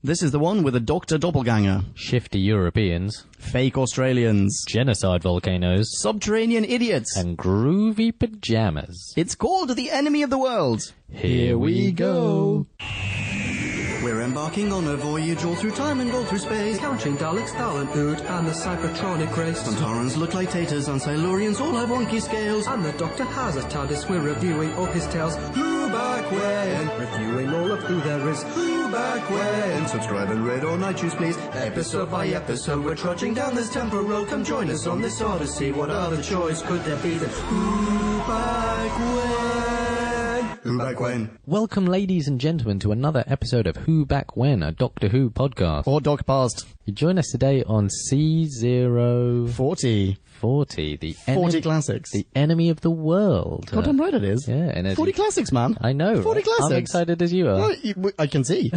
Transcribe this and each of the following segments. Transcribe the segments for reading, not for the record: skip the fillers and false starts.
This is the one with a Doctor Doppelgänger. Shifty Europeans. Fake Australians. Genocide volcanoes. Subterranean idiots. And groovy pajamas. It's called The Enemy of the World. Here we go. We're embarking on a voyage all through time and all through space. Counting Daleks, Thal and Ood, and the Cybertronic race. Santarans look like taters, and Silurians all have wonky scales. And the Doctor has a TARDIS, we're reviewing all his tales. Who back when? Reviewing all of who there is. Who back when? Subscribe and rate on iTunes, please. Episode by episode, we're trudging down this temporal road. Come join us on this odyssey. What other choice could there be than Who back when? Who back when? Welcome, ladies and gentlemen, to another episode of Who Back When, a Doctor Who podcast. Or Doc Past. You join us today on C040. 40. The 40 classics. The enemy of the world. God damn right it is. Yeah, and 40 classics, man. I know. 40 classics. I'm excited as you are. Well, I can see.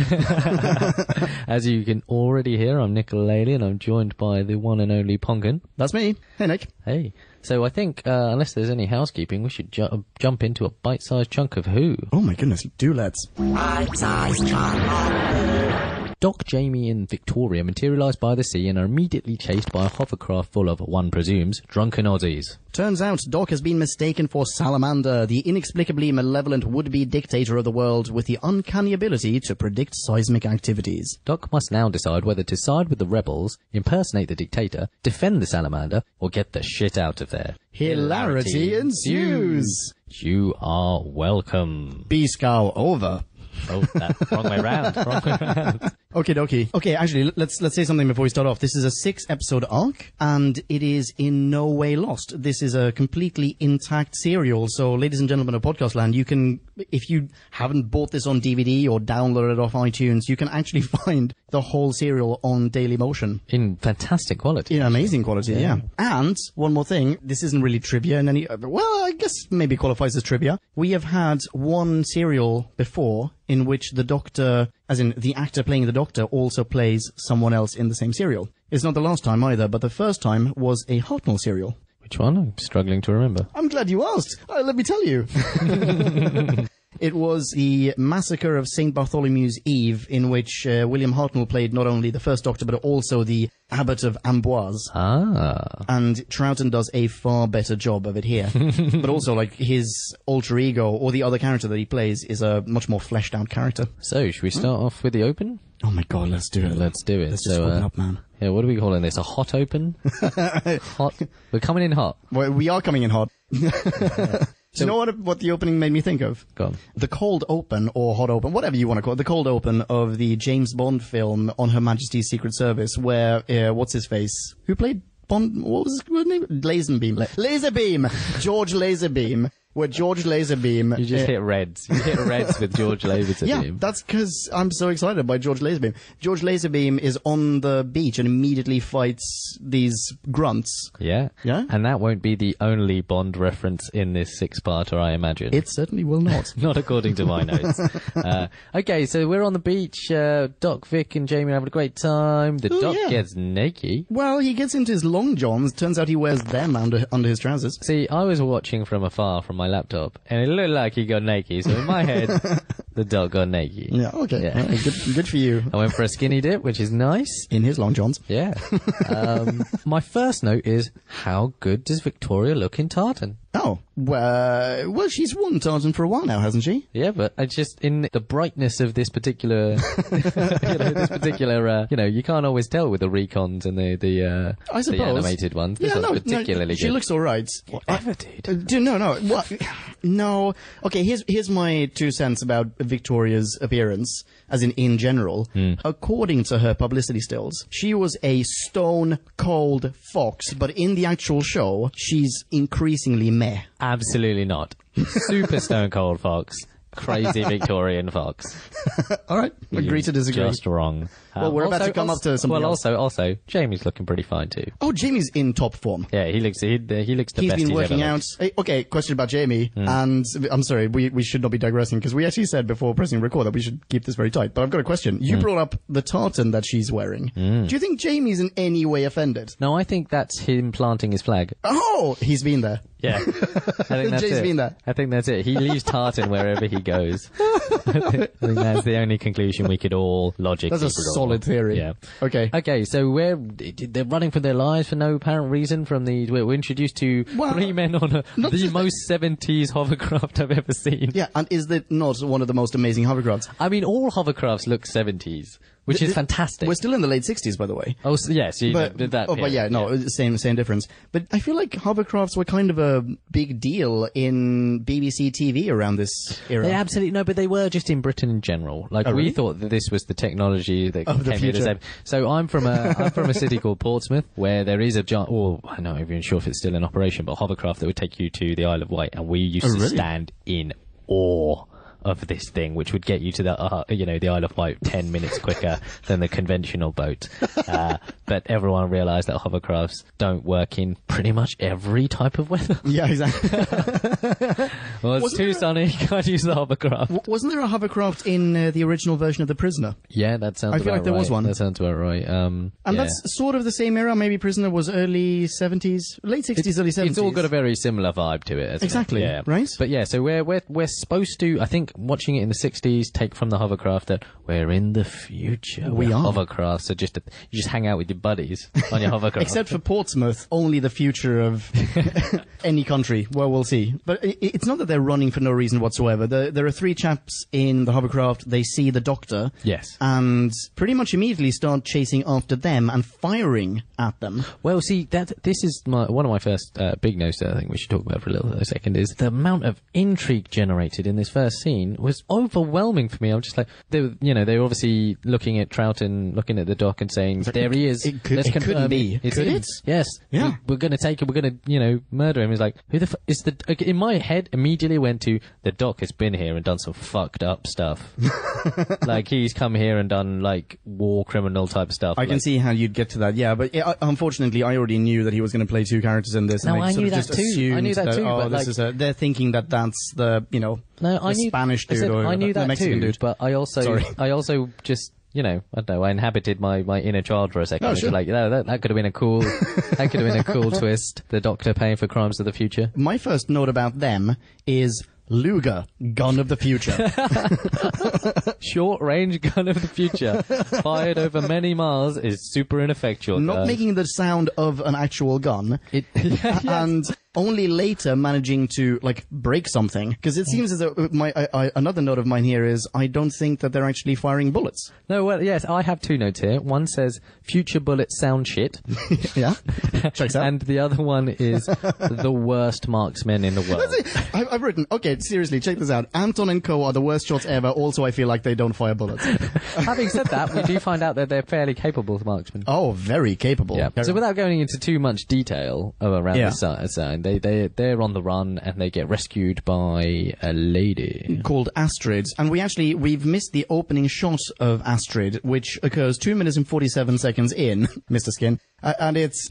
As you can already hear, I'm Nicola Laley, and I'm joined by the one and only Ponkin. That's me. Hey, Nick. Hey. So I think, unless there's any housekeeping, we should jump into a bite-sized chunk of Who. Oh my goodness, do let's. Bite-sized chunk of Who. Doc, Jamie and Victoria materialise by the sea and are immediately chased by a hovercraft full of, one presumes, drunken Aussies. Turns out Doc has been mistaken for Salamander, the inexplicably malevolent would-be dictator of the world with the uncanny ability to predict seismic activities. Doc must now decide whether to side with the rebels, impersonate the dictator, defend the Salamander, or get the shit out of there. Hilarity ensues. You are welcome. B-scow over. Oh, wrong way round. Wrong way round. Okay, actually, let's say something before we start off. This is a 6-episode arc, and it is in no way lost. This is a completely intact serial. So, ladies and gentlemen of Podcast Land, you can, if you haven't bought this on DVD or downloaded it off iTunes, you can actually find the whole serial on Daily Motion. In fantastic quality. In amazing quality, yeah. And, one more thing, this isn't really trivia in any, well, I guess maybe qualifies as trivia. We have had one serial before in which the Doctor, as in the actor playing the Doctor, also plays someone else in the same serial. It's not the last time either, but the first time was a Hartnell serial. Which one? I'm struggling to remember. I'm glad you asked. Let me tell you. It was the Massacre of St. Bartholomew's Eve, in which William Hartnell played not only the first Doctor, but also the Abbot of Amboise. Ah. And Troughton does a far better job of it here. But also, like, his alter ego, or the other character that he plays, is a much more fleshed out character. So, should we start off with the open? Oh my god, let's do it. Let's do it. Let's just open up, man. Yeah, what are we calling this? A hot open? Hot. We're coming in hot. Well, we are coming in hot. Do you know what the opening made me think of? Go on. The cold open, or hot open, whatever you want to call it, the cold open of the James Bond film On Her Majesty's Secret Service, where, what's his face? Who played Bond? What was his name? Laserbeam! George Laserbeam. Where George Laserbeam... You just hit reds. You hit reds with George Laserbeam. Yeah, that's because I'm so excited by George Laserbeam. George Laserbeam is on the beach and immediately fights these grunts. Yeah. Yeah? And that won't be the only Bond reference in this 6-parter, I imagine. It certainly will not. Not according to my notes. Okay, so we're on the beach. Doc, Vic and Jamie are having a great time. The Doc gets naked. Well, he gets into his long johns. Turns out he wears them under his trousers. See, I was watching from afar from my laptop, and it looked like he got naked. So in my head, the Doc got naked. Yeah, okay. Yeah. Good for you. I went for a skinny dip, which is nice. In his long johns. Yeah. My first note is, how good does Victoria look in tartan? Oh, well, she's worn tartan for a while now, hasn't she? Yeah, but I just, in the brightness of this particular, you can't always tell with the recons and the I suppose. the animated ones. This one's particularly good. She looks alright. Whatever, dude. No. What? No. Okay, here's my 2 cents about Victoria's appearance, as in general. According to her publicity stills, she was a stone-cold fox, but in the actual show, she's increasingly meh. Absolutely not. Super stone cold fox. Crazy Victorian fox. All right, agree to disagree. Just wrong. Well, we're about to come up to something else. Also, Jamie's looking pretty fine too. Oh, Jamie's in top form. Yeah, he looks the best he's been working ever out. Hey, okay, question about Jamie, and I'm sorry, we should not be digressing, because we actually said before pressing record that we should keep this very tight, but I've got a question. You brought up the tartan that she's wearing. Do you think Jamie's in any way offended? No, I think that's him planting his flag. Oh, he's been there. Yeah. I think that's Jay's it. been there. I think that's it. He leaves tartan wherever he goes. I think that's the only conclusion we could all logically That's a draw. solid theory. Yeah. Okay. Okay, so they're running for their lives for no apparent reason from we're introduced to 3 men on the most 70s hovercraft I've ever seen. Yeah, and is that not one of the most amazing hovercrafts? I mean, all hovercrafts look 70s, which is fantastic. We're still in the late 60s, by the way. Oh, so, yes, But period, no, same difference. But I feel like hovercrafts were kind of a big deal in BBC TV around this era. They absolutely no, but they were just in Britain in general. Like really? we thought that this was the technology that Of the came here to future. save. So I'm from a city called Portsmouth, where there is a giant. Or I'm not even sure if it's still in operation, but a hovercraft that would take you to the Isle of Wight, and we used to really? stand in awe of this thing, which would get you to the Isle of Wight 10 minutes quicker than the conventional boat. But everyone realised that hovercrafts don't work in pretty much every type of weather. Yeah, exactly. Well, it's too sunny, can't use the hovercraft. Wasn't there a hovercraft in the original version of The Prisoner? Yeah, that sounds I feel about like there right. was one. That sounds about right. And yeah. that's sort of the same era. Maybe Prisoner was early 70s, late 60s, early 70s. It's all got a very similar vibe to it. Exactly, Yeah. right? But yeah, so we're supposed to, I think, watching it in the 60s, take from the hovercraft that we're in the future. We are. Hovercrafts are just, you just hang out with your buddies on your hovercraft. Except for Portsmouth, only the future of any country. Well, we'll see. But it's not that they're running for no reason whatsoever. There are 3 chaps in the hovercraft. They see the Doctor. Yes. And pretty much immediately start chasing after them and firing at them. Well, see, this is one of my first big notes that I think we should talk about for a second, is the amount of intrigue generated in this first scene was overwhelming for me. I'm just like, they were obviously looking at Troughton, looking at the dock and saying, there he is. It couldn't be. It's Could him. it? Yes. Yeah. We're going to take him. We're going to, murder him. He's like, who the is the... Okay, in my head, immediately went to, the Doc has been here and done some fucked up stuff. Like, he's come here and done, like, war criminal type stuff. I can see how you'd get to that, yeah. But unfortunately, I already knew that he was going to play 2 characters in this. No, and I sort knew of that just too. assumed I knew that too, Oh, but this is they're thinking that that's the, No, I the knew, Spanish I dude said, or I knew the that Mexican too, dude. but I also just, I don't know, I inhabited my inner child for a second. Oh, It's sure. like, that could have been a cool, that could have been a cool twist. The Doctor paying for crimes of the future. My first note about them is Luger, gun of the future. Short range gun of the future, fired over many miles, is super ineffectual. Not making the sound of an actual gun. And only later managing to, like, break something. Because it seems as though another note of mine here is I don't think that they're actually firing bullets. No, well, yes, I have 2 notes here. One says, future bullets sound shit. Yeah? Checks out. And the other one is, the worst marksmen in the world. I've written, okay, seriously, check this out. Anton and Co. are the worst shots ever. Also, I feel like they don't fire bullets. Having said that, we do find out that they're fairly capable marksmen. Oh, very capable. Yeah. So without going into too much detail around Yeah. the sign, they're on the run and they get rescued by a lady called Astrid. And we've missed the opening shot of Astrid, which occurs 2 minutes and 47 seconds in, Mr. Skin. And it's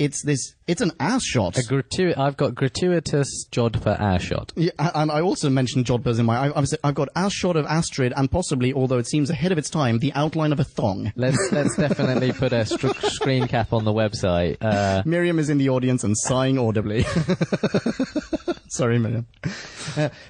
an ass shot. I've got gratuitous Jodhpur ass shot. Yeah, and I also mentioned Jodhpurs in my... I've got ass shot of Astrid and possibly, although it seems ahead of its time, the outline of a thong. Let's definitely put a screen cap on the website. Miriam is in the audience and sighing audibly. Sorry, Miriam.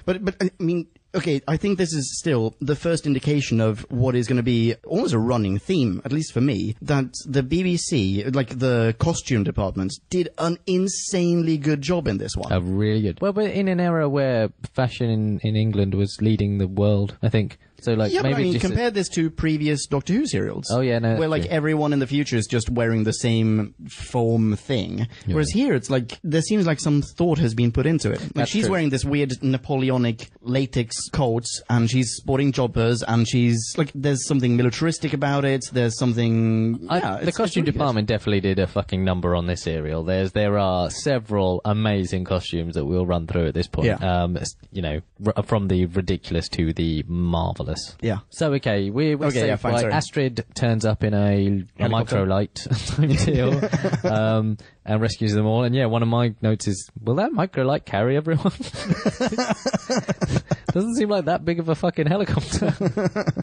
But I mean... Okay, I think this is still the first indication of what is going to be almost a running theme, at least for me, that the BBC, like the costume department, did an insanely good job in this one. A really good. Well, but in an era where fashion in England was leading the world, I think. So, like, yeah, maybe but I mean, just compare this to previous Doctor Who serials. Oh, yeah, no. Where, like, everyone in the future is just wearing the same foam thing. Yeah. Whereas here, it's like, there seems like some thought has been put into it. Like, That's she's true. wearing this weird Napoleonic latex coat, and she's sporting jobbers, and she's, like, there's something militaristic about it, there's something... the costume department definitely did a fucking number on this serial. There are several amazing costumes that we'll run through at this point. Yeah. From the ridiculous to the marvelous. Yeah. So, okay, we're Okay, saved yeah, fine, by sorry. Astrid turns up in a Helicopter. microlight type deal, and rescues them all. And yeah, one of my notes is, will that microlight carry everyone? Doesn't seem like that big of a fucking helicopter.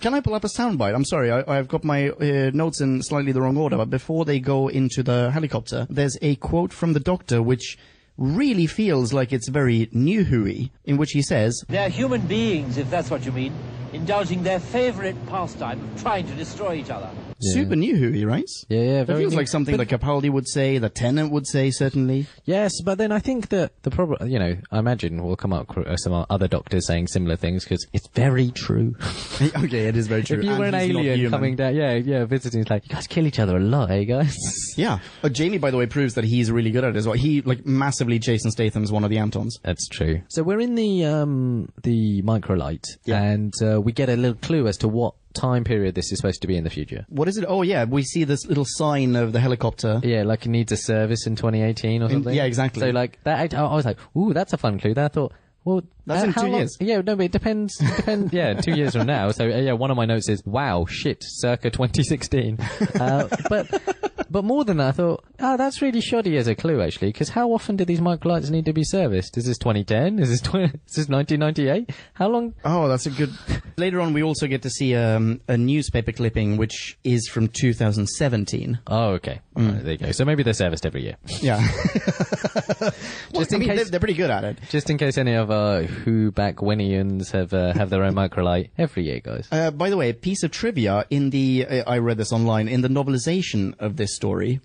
Can I pull up a soundbite? I'm sorry, I've got my notes in slightly the wrong order, but before they go into the helicopter, there's a quote from the Doctor which really feels like it's very New Who-y, in which he says, They're human beings, if that's what you mean, indulging their favourite pastime of trying to destroy each other. super New Who-y, right? Yeah, It very feels new. like something that Capaldi would say, that Tennant would say, certainly. Yes, but then I think that the problem, you know, I imagine we'll come up with some other doctors saying similar things because it's very true. Okay, it is very true. If you And were an he's not alien human. coming down, visiting, it's like, you guys kill each other a lot, eh, guys? Yeah. Jamie, by the way, proves that he's really good at it as well. He, like, massively Jason Statham's one of the Antons. That's true. So we're in the microlight, and we get a little clue as to what time period this is supposed to be in the future. What is it? Oh, yeah, we see this little sign of the helicopter. Yeah, like it needs a service in 2018 or something. Yeah, exactly. So like that, I was like, ooh, that's a fun clue. Then I thought, well, That's in how 2 long- years. Yeah, no, but it depends. Yeah, 2 years from now. So yeah, one of my notes is, wow, shit, circa 2016. But more than that, I thought, that's really shoddy as a clue, actually, because how often do these microlights need to be serviced? Is this 2010? Is this 1998? How long? Oh, that's a good... Later on, we also get to see a newspaper clipping, which is from 2017. Oh, okay. Right, there you go. So maybe they're serviced every year. Yeah. Just in case- they're pretty good at it. Just in case any of our Who-back-Wenians have their own microlight every year, guys. By the way, a piece of trivia in the... I read this online. In the novelization of this story,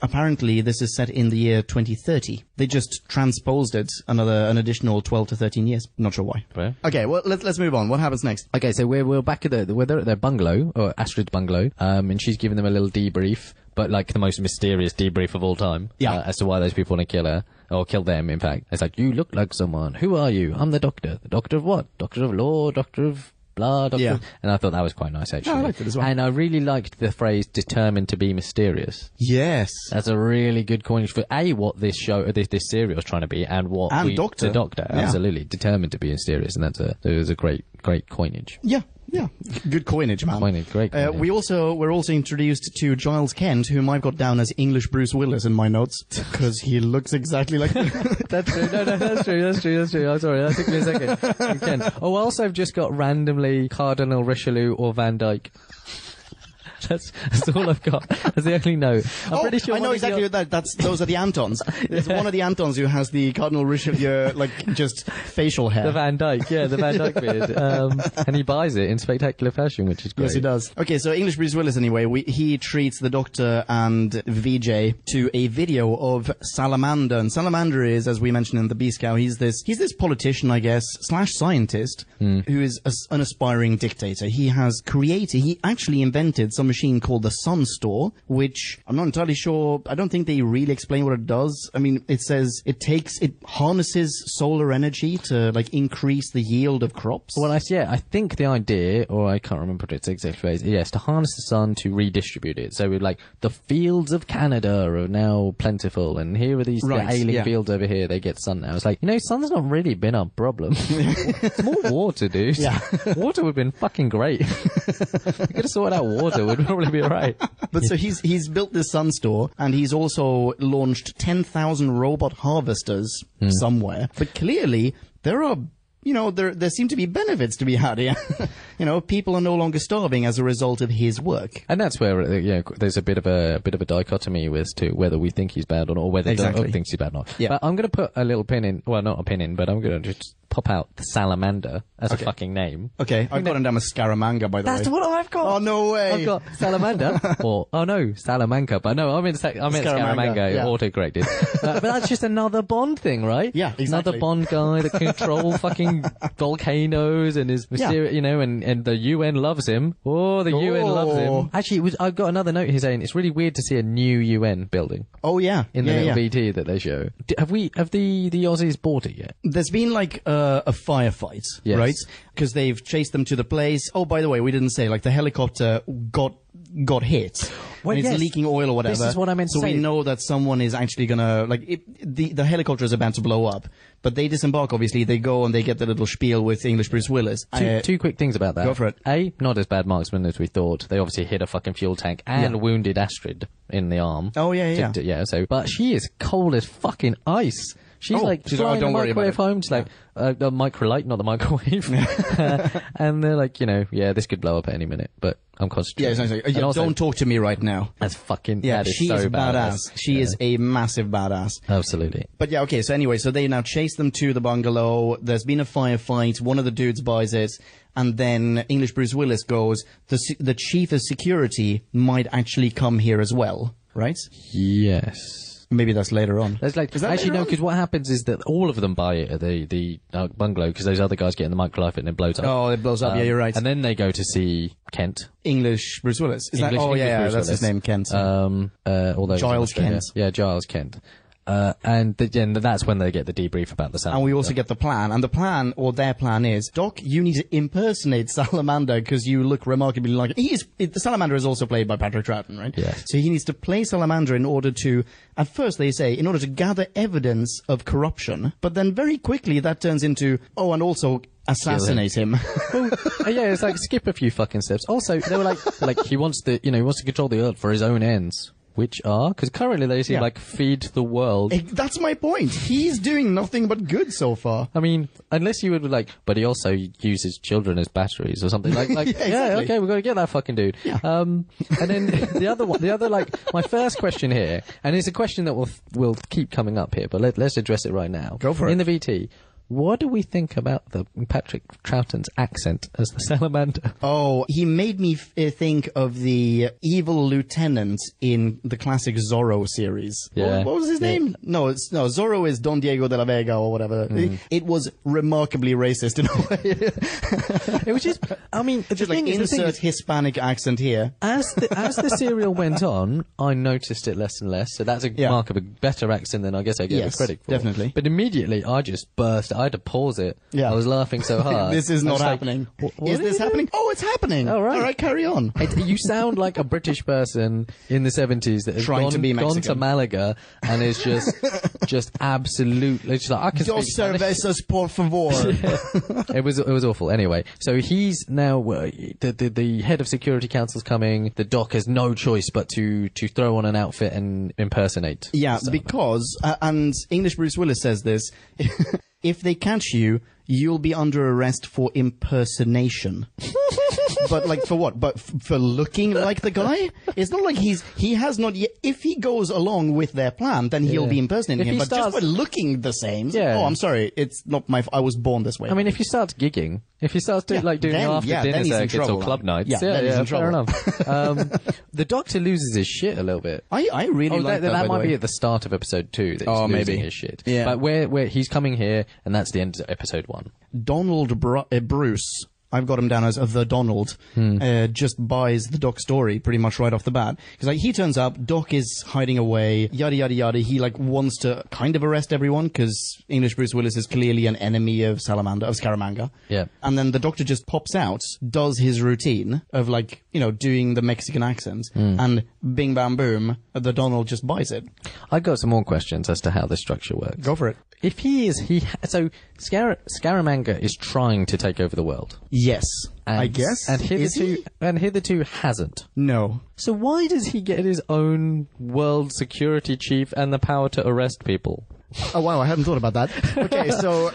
apparently this is set in the year 2030. They just transposed it an additional 12 to 13 years. Not sure why. Fair. Okay, well, let's move on. What happens next? Okay, so we're back at they're at their bungalow, or Astrid's bungalow, and she's giving them a little debrief, but like the most mysterious debrief of all time. Yeah. As to why those people want to kill her, or kill them, in fact. It's like, you look like someone. Who are you? I'm the doctor. The doctor of what? Doctor of law, doctor of blah, doctor. Yeah. And I thought that was quite nice, actually. Yeah, I liked it as well. And I really liked the phrase determined to be mysterious. Yes. That's a really good coinage for what this serial is trying to be, and what And Doctor. the Doctor, Yeah. absolutely determined to be mysterious, and it was a great coinage. Yeah. Good coinage, man. Great coinage. We're also introduced to Giles Kent, whom I've got down as English Bruce Willis in my notes, because he looks exactly like... That's true. No, that's true. I'm sorry, that took me a second. You can. Oh, also I've just got randomly Cardinal Richelieu or Van Dyke. That's all I've got. That's the only note. I'm pretty sure I know exactly what those are the Antons. There's one of the Antons who has the Cardinal Richelieu, like, just facial hair. The Van Dyke, yeah, the Van Dyke beard. And he buys it in spectacular fashion, which is great. Yes, he does. Okay, so English Bruce Willis, anyway, he treats the Doctor and VJ to a video of Salamander. And Salamander is, as we mentioned in the B-Scout, he's this politician, I guess, / scientist, who is an aspiring dictator. He actually invented some machine called the Sun Store, which I'm not entirely sure. I don't think they really explain what it does. I mean, it says it harnesses solar energy to, like, increase the yield of crops. Well, I think the idea, or I can't remember its exact phrase, yes, to harness the sun to redistribute it. So, like, the fields of Canada are now plentiful, and here are these alien fields over here, they get sun now. It's like, sun's not really been our problem. It's more water, dude. Yeah. Water would have been fucking great. We could have sorted out water, would probably be alright. But so he's built this Sun Store, and he's also launched 10,000 robot harvesters somewhere. But clearly, there are... there seem to be benefits to be had here. People are no longer starving as a result of his work. And that's where, there's a bit of a dichotomy as to whether we think he's bad or not, or whether Exactly. he thinks he's bad or not. Yeah. But I'm going to put a little pin in, well, not a pin in, but I'm going to just pop out the Salamander as a fucking name. Okay, I've got him down as Scaramanga, by the way. That's what I've got. Oh, no way. I've got Salamander, Salamanca, but no, I meant Scaramanga, yeah. auto-corrected. But that's just another Bond thing, right? Yeah, exactly. Another Bond guy that can control fucking volcanoes and is mysterious, and the UN loves him. Oh, the UN loves him. Actually, I've got another note here saying it's really weird to see a new UN building. Oh, yeah. In the little BT that they show. Have the Aussies bought it yet? There's been, like, a firefight, Yes. right? Because they've chased them to the place. Oh, by the way, we didn't say, like, the helicopter got hit. Well, and it's yes. leaking oil or whatever. This is what I meant to so say. we know that someone is actually gonna, like, the helicopter is about to blow up. But they disembark, obviously. They go and they get the little spiel with English Bruce Willis. Two quick things about that. Go for it. A, not as bad marksmen as we thought. They obviously hit a fucking fuel tank and wounded Astrid in the arm. Oh, yeah. But she is cold as fucking ice. She's she's flying don't the worry about microwave it. home. She's like, the microlight, not the microwave. And they're like, this could blow up at any minute, but I'm concentrating. Yeah, And also, don't talk to me right now. That's fucking, Yeah, that is she so is badass. She Yeah. is a massive badass. Absolutely. But yeah, okay, so anyway, so they now chase them to the bungalow. There's been a firefight. One of the dudes buys it. And then English Bruce Willis goes, the chief of security might actually come here as well, right? Yes. Maybe that's later on. There's like, Is that actually, later no, on? because what happens is that all of them buy it at the bungalow because those other guys get in the microlife and it blows up. Oh, it blows up. Yeah, you're right. And then they go to see Kent. English Bruce Willis. Is English that? Oh, yeah, Bruce that's his Willis. name, Kent. Although Giles Kent. Yeah, Giles Kent. And that's when they get the debrief about the salamander. And we also get the plan. And the plan, or their plan is, Doc, you need to impersonate Salamander because you look remarkably like... the Salamander is also played by Patrick Troughton, right? Yes. So he needs to play Salamander in order to, at first they say, in order to gather evidence of corruption. But then very quickly that turns into, and also assassinate him. Yeah, it's like skip a few fucking steps. Also, they were like he wants to control the earth for his own ends. Which are, because currently they seem like feed the world. That's my point. He's doing nothing but good so far. I mean, unless you would but he also uses children as batteries or something like exactly. okay, we've got to get that fucking dude. Yeah. And then the other my first question here, and it's a question that will keep coming up here, but let's address it right now. Go for it. In the VT, what do we think about the Patrick Troughton's accent as the salamander? Oh, he made me think of the evil lieutenant in the classic Zorro series. Yeah. What was his name? No, Zorro is Don Diego de la Vega or whatever. It was remarkably racist in a way. It was just, I mean, Just like insert Hispanic accent here. As the serial went on, I noticed it less and less. So that's a mark of a better accent than I guess I gave it credit for. Definitely. But immediately, I just burst. I had to pause it. Yeah. I was laughing so hard. This is I not was like, happening. what Is are this you happening? Oh, it's happening. All right. All right, carry on. You sound like a British person in the 70s that has Trying to be gone to Mexican. Malaga and is just absolutely just like, I can Dos speak Spanish. cervezas, por favor. It was awful. Anyway, so he's now the head of security council's coming. The Doc has no choice but to throw on an outfit and impersonate. Yeah, Salamander. because, and English Bruce Willis says this, if they catch you, you'll be under arrest for impersonation. But like for what? But for looking like the guy? It's not like he has not yet. If he goes along with their plan, then he'll be impersonating If him. he But starts- just by looking the same. Yeah. Oh, I'm sorry. It's not my. I was born this way. I mean, if he starts gigging, if he starts doing then- after then dinner he's in circuits trouble, or club man. nights, Yeah, then he's in fair trouble. enough. The Doctor loses his shit a little bit. I really like that. by the might way. be at the start of episode 2 that he's Oh, losing maybe. his shit. Yeah. But where he's coming here, and that's the end of episode 1. Donald Bruce, I've got him down as the Donald, just buys the Doc story pretty much right off the bat. Because like, he turns up, Doc is hiding away, yada yada yada. He like wants to kind of arrest everyone because English Bruce Willis is clearly an enemy of Scaramanga. Yeah. And then the Doctor just pops out, does his routine of like, doing the Mexican accent, and bing bam boom, the Donald just buys it. I got some more questions as to how this structure works. Go for it. If so Scaramanga is trying to take over the world. Yes. And, I guess. And Is he? hitherto hasn't. No. So why does he get his own world security chief and the power to arrest people? Oh wow, I hadn't thought about that. Okay, so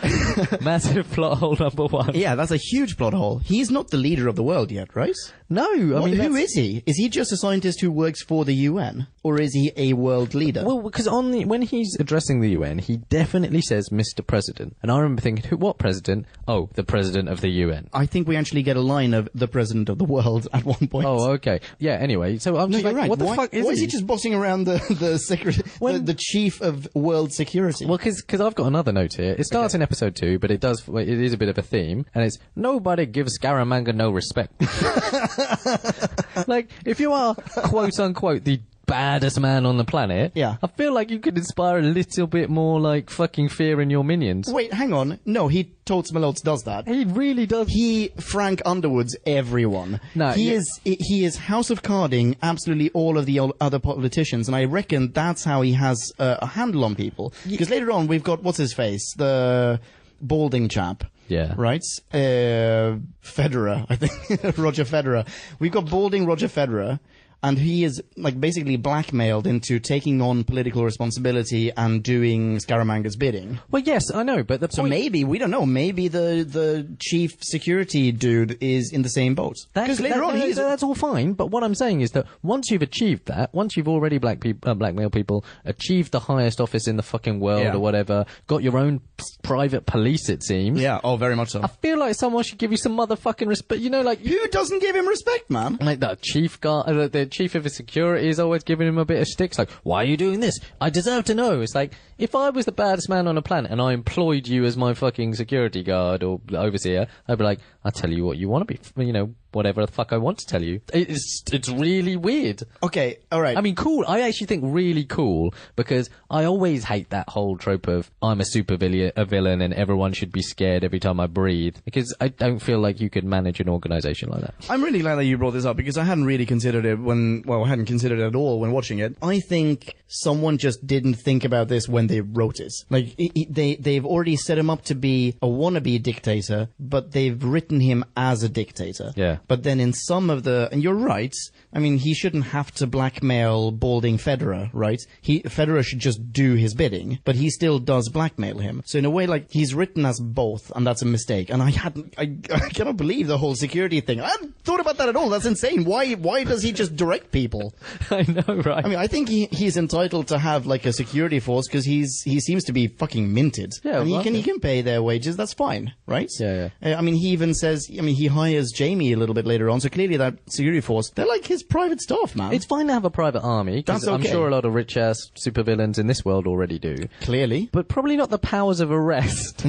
Massive plot hole number 1. yeah, that's a huge plot hole. He's not the leader of the world yet, right? No, I mean, who is he? Is he just a scientist who works for the UN, or is he a world leader? Well, because when he's addressing the UN, he definitely says Mr. President. And I remember thinking, what president? Oh, the president of the UN. I think we actually get a line of the president of the world at one point. Oh, okay. Yeah, anyway, so I'm no, just you're like, right. what the why, fuck is why he? is he just bossing around the chief of world security? Well, because I've got another note here. It starts in episode 2, but it is a bit of a theme, and it's nobody gives Scaramanga no respect. Like, if you are quote unquote the baddest man on the planet, Yeah. I feel like you could inspire a little bit more like fucking fear in your minions. Wait, hang on. No, he Totes Malotes does that. He really does. He Frank Underwood's everyone. No, he yeah. is House of Carding absolutely all of the other politicians, and I reckon that's how he has a handle on people. Because later on we've got what's his face, the balding chap. Yeah. Right? Federer, I think. Roger Federer. We've got balding Roger Federer. And he is, like, basically blackmailed into taking on political responsibility and doing Scaramanga's bidding. Well, yes, I know, but So maybe, we don't know, maybe the chief security dude is in the same boat. Because later on that's all fine, but what I'm saying is that once you've achieved that, once you've already blackmailed people, achieved the highest office in the fucking world or whatever, got your own private police, it seems. Yeah, oh, very much so. I feel like someone should give you some motherfucking respect. You know, like... Who doesn't give him respect, man? Like the chief guard, the chief of his security is always giving him a bit of stick. It's like, why are you doing this? I deserve to know. It's like, if I was the baddest man on the planet and I employed you as my fucking security guard or overseer, I'd be like, I'll tell you what you want to be, you know, whatever the fuck I want to tell you. It's really weird. Okay, alright. I mean, cool. I actually think really cool, because I always hate that whole trope of I'm a villain and everyone should be scared every time I breathe, because I don't feel like you could manage an organization like that. I'm really glad that you brought this up, because I hadn't really considered it I hadn't considered it at all when watching it. I think someone just didn't think about this when they wrote it. Like, they've already set him up to be a wannabe dictator, but they've written him as a dictator. Yeah. But then in some of and you're right, I mean, he shouldn't have to blackmail balding Federer, right? Federer should just do his bidding, but he still does blackmail him. So in a way, like, he's written as both, and that's a mistake. And I cannot believe the whole security thing. I hadn't thought about that at all. That's insane. Why does he just direct people? I know, right? I mean, I think he's entitled to have, like, a security force, because he seems to be fucking minted. Yeah, and he can pay their wages. That's fine, right? Yeah, yeah. I mean, he even says, he hires Jamie a little bit later on, so clearly that security force, they're like his private staff, man. It's fine to have a private army, because That's okay. I'm sure a lot of rich-ass supervillains in this world already do. Clearly. But probably not the powers of arrest.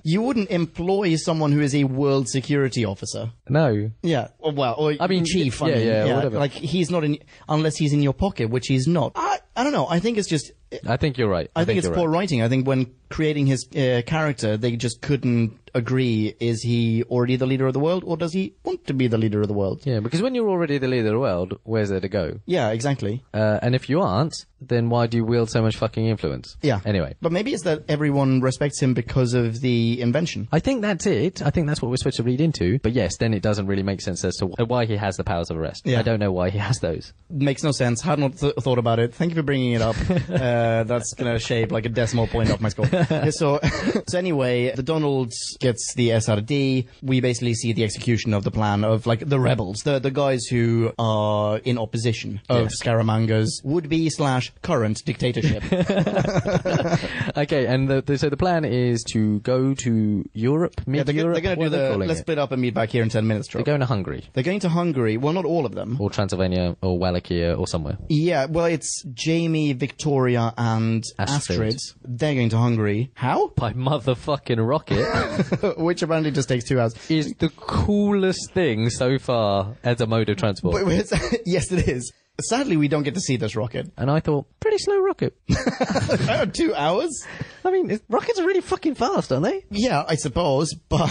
You wouldn't employ someone who is a world security officer. No. Yeah. Or I mean, chief. yeah, whatever. Like, he's not unless he's in your pocket, which he's not. I don't know. I think it's just... I think you're right. I think it's poor writing. I think when creating his character, they just couldn't agree, is he already the leader of the world, or does he want to be the leader of the world? Yeah, because when you're already the leader of the world, where's there to go? Yeah, exactly. And if you aren't, then why do you wield so much fucking influence? Yeah. Anyway. But maybe it's that everyone respects him because of the invention. I think that's it. I think that's what we're supposed to read into. But yes, then it doesn't really make sense as to why he has the powers of arrest. Yeah. I don't know why he has those. Makes no sense. Had not thought about it. Thank you for bringing it up. That's gonna shave like a decimal point off my score. So anyway, the Donald gets the SRD. We basically see the execution of the plan of, like, the rebels, the guys who are in opposition of Scaramanga's would-be / current dictatorship. Okay, and so the plan is to go to Europe, mid-Europe? They're going to do let's split up and meet back here in 10 minutes, They're going to Hungary. They're going to Hungary. Well, not all of them. Or Transylvania, or Wallachia, or somewhere. Yeah, well, it's Jamie, Victoria, and Astrid. They're going to Hungary. How? By motherfucking rocket. Which apparently just takes 2 hours. Is the coolest thing so far as a mode of transport. Yes, it is. Sadly, we don't get to see this rocket. And I thought, pretty slow rocket. 2 hours? I mean, rockets are really fucking fast, aren't they? Yeah, I suppose, but...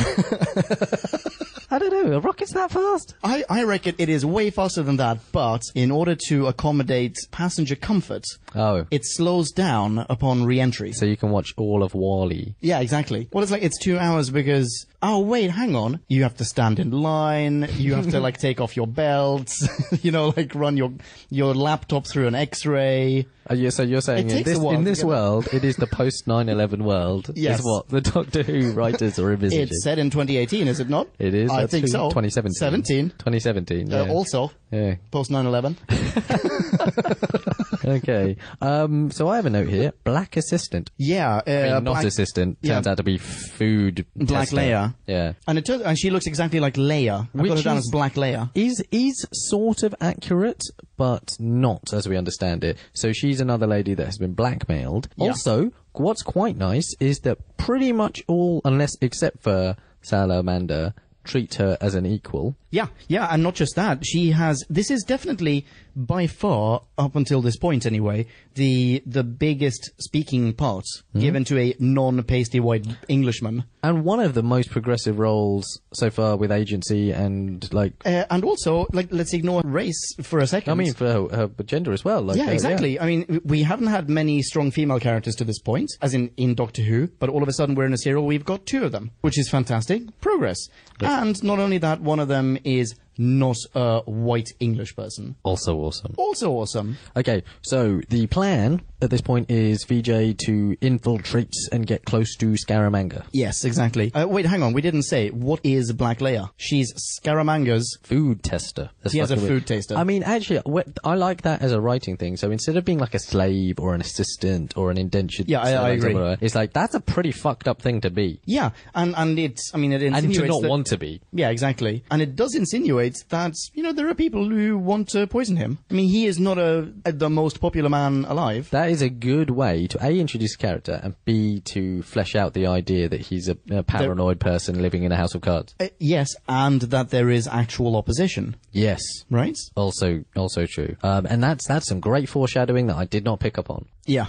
I don't know, are rockets that fast? I reckon it is way faster than that, but in order to accommodate passenger comfort, it slows down upon re-entry. So you can watch all of WALL-E. Yeah, exactly. Well, it's 2 hours because... Oh, wait, hang on. You have to stand in line, you have to, like, take off your belts, like, run your laptop through an X-ray... so you're saying in this world, it is the post 9/11 world. Yes. Is what the Doctor Who writers are envisaging. It's set in 2018, is it not? It is. I think so. 2017. 2017. Yeah. Also, post 9/11. Okay. So I have a note here. Black assistant. Yeah. Not assistant. Turns out to be food. Black tester. Leia. Yeah. And she looks exactly like Leia. I've got her down as Black Leia. Is sort of accurate, but not as we understand it. So she's another lady that has been blackmailed. Yeah. Also, what's quite nice is that pretty much all, except for Salamander, treat her as an equal. Yeah, and not just that. This is definitely, by far, up until this point anyway, the biggest speaking part given to a non-pasty white Englishman. And one of the most progressive roles so far with agency and, like... and also, like, let's ignore race for a second. I mean, for her gender as well. Like, yeah, exactly. Yeah. I mean, we haven't had many strong female characters to this point, as in Doctor Who, but all of a sudden we're in a serial, we've got 2 of them, which is fantastic. Progress. Yes. And not only that, one of them is not a white English person. Also awesome. Also awesome. Okay, so the plan at this point is VJ to infiltrate and get close to Scaramanga. Yes, exactly. Wait, hang on. We didn't say, what is Black Leia? She's Scaramanga's Food tester. He has a food taster. I mean, actually, I like that as a writing thing. So instead of being like a slave or an assistant or an indentured... Yeah, I agree. It's like, that's a pretty fucked up thing to be. Yeah, and it's, I mean, it insinuates And to not that, want to be. Yeah, exactly. And it does insinuate that, you know, there are people who want to poison him. I mean, he is not the most popular man alive. That is a good way to A, introduce a character, and B, to flesh out the idea that he's a paranoid person living in a house of cards. Yes, and that there is actual opposition. Yes. Right? Also true. And that's some great foreshadowing that I did not pick up on. Yeah.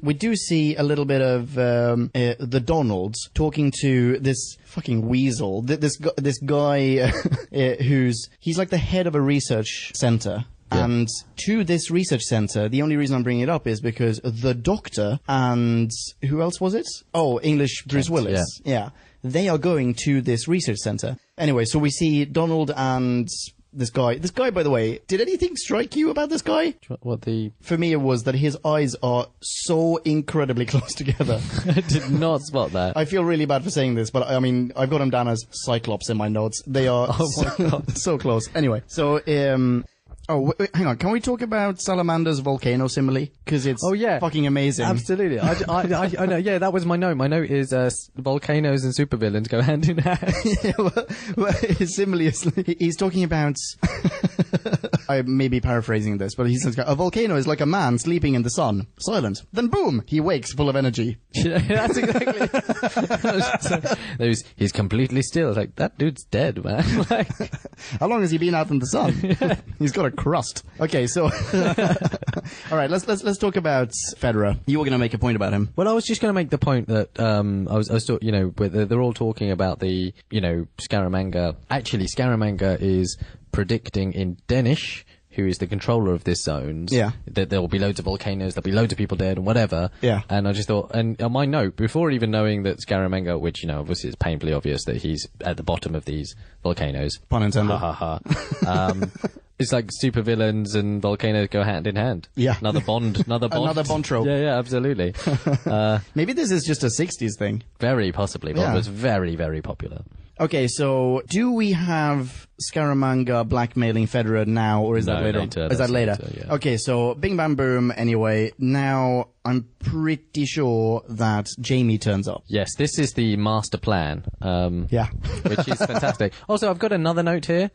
We do see a little bit of the Donalds talking to this fucking weasel. This guy he's like the head of a research center. Yeah. And to this research center, the only reason I'm bringing it up is because the Doctor and who else was it? Oh, English Bruce Willis. Yeah. They are going to this research center. Anyway, so we see Donald and this guy. This guy, by the way, did anything strike you about this guy? For me, it was that his eyes are so incredibly close together. I did not spot that. I feel really bad for saying this, but I mean, I've got him down as Cyclops in my notes. They are so close. Anyway, so, wait, hang on. Can we talk about Salamander's volcano simile? Because it's fucking amazing. Absolutely. I know. Yeah, that was my note. My note is volcanoes and supervillains go hand in hand. well, his simile is, he's talking about... I may be paraphrasing this, but he says, a volcano is like a man sleeping in the sun. Silent. Then boom! He wakes full of energy. Yeah, that's exactly... he's completely still. It's like, that dude's dead, man. Like, how long has he been out in the sun? He's got a crust. Okay, so... all right, let's talk about Federer. You were going to make a point about him. Well, I was just going to make the point that I was you know, they're all talking about the, you know, Scaramanga. Actually, Scaramanga is predicting in Danish, who is the controller of this zone, that there will be loads of volcanoes, there'll be loads of people dead and whatever. Yeah. And I just thought, and on my note, before even knowing that Scaramanga, which, you know, obviously it's painfully obvious that he's at the bottom of these volcanoes. Pun intended. Ha ha ha. It's like supervillains and volcanoes go hand in hand. Yeah. Another Bond trope. Yeah, absolutely. Maybe this is just a 60s thing. Very possibly. Bond was very, very popular. Okay, so do we have Scaramanga blackmailing Federer now, or is that later? Is that later? Yeah. Okay, so Bing Bang Boom, anyway. Now, I'm pretty sure that Jamie turns up. Yes, this is the master plan. Which is fantastic. Also, I've got another note here.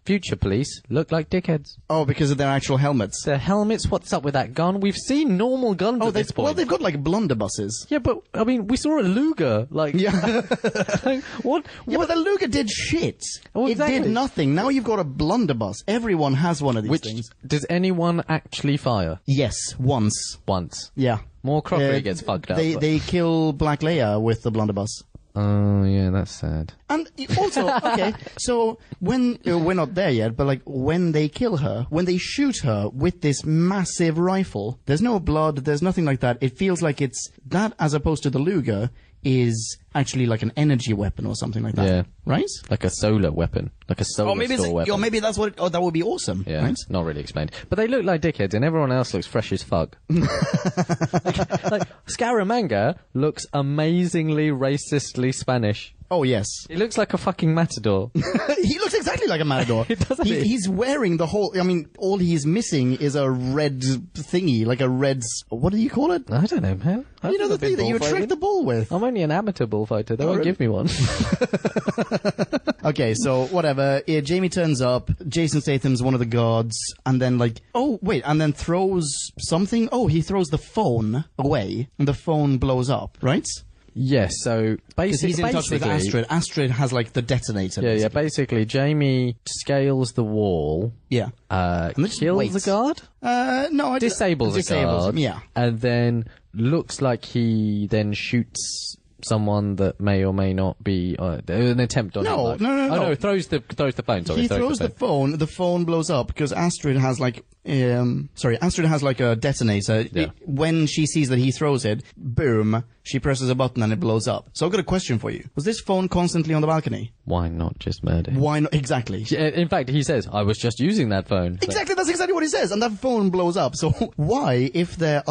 Future police look like dickheads. Oh, because of their actual helmets. Their helmets? What's up with that gun? We've seen normal guns at this point. Well, they've got like blunderbusses. Yeah, but, I mean, we saw a Luger. Like, like, what? Yeah, but the Luger did shit. Oh, exactly. It did nothing. Now you've got a blunderbuss. Everyone has one of these things. Does anyone actually fire? Yes, once. Once. Yeah. More crockery gets fucked up. They kill Black Leia with the blunderbuss. Oh, yeah, that's sad. And also, okay, so when, we're not there yet, but like, when they kill her, when they shoot her with this massive rifle, there's no blood, there's nothing like that. It feels like it's that as opposed to the Luger is actually like an energy weapon or something like that. Yeah. Right? Like a solar weapon. Like a solar weapon. Or maybe that's what that would be awesome. Yeah. Right? Not really explained. But they look like dickheads and everyone else looks fresh as fuck. like Scaramanga looks amazingly racistly Spanish. Oh, yes. He looks like a fucking matador. He looks exactly like a matador. He's wearing the whole... I mean, all he's missing is a red thingy, like a red... What do you call it? I don't know, man. You know the thing that you attract the ball with? I'm only an amateur bullfighter. They won't give me one. Okay, so whatever. Yeah, Jamie turns up. Jason Statham's one of the guards. And then like... Oh, wait. And then throws something. Oh, he throws the phone away. And the phone blows up, right? Yes, so basically... he's in touch with Astrid. Astrid has, like, the detonator. Yeah, basically, Jamie scales the wall. Yeah. Kills the guard? No, disables a guard. Him, yeah. And then looks like he then shoots someone that may or may not be an attempt on him. No, throws the phone. Sorry, he throws the phone. The phone blows up because Astrid has like Astrid has like a detonator. Yeah. When she sees that he throws it, boom, she presses a button and it blows up. So I've got a question for you. Was this phone constantly on the balcony? Why not just murder him? Why not? Exactly. In fact, he says, I was just using that phone. Exactly, that's exactly what he says, and that phone blows up. So why, if their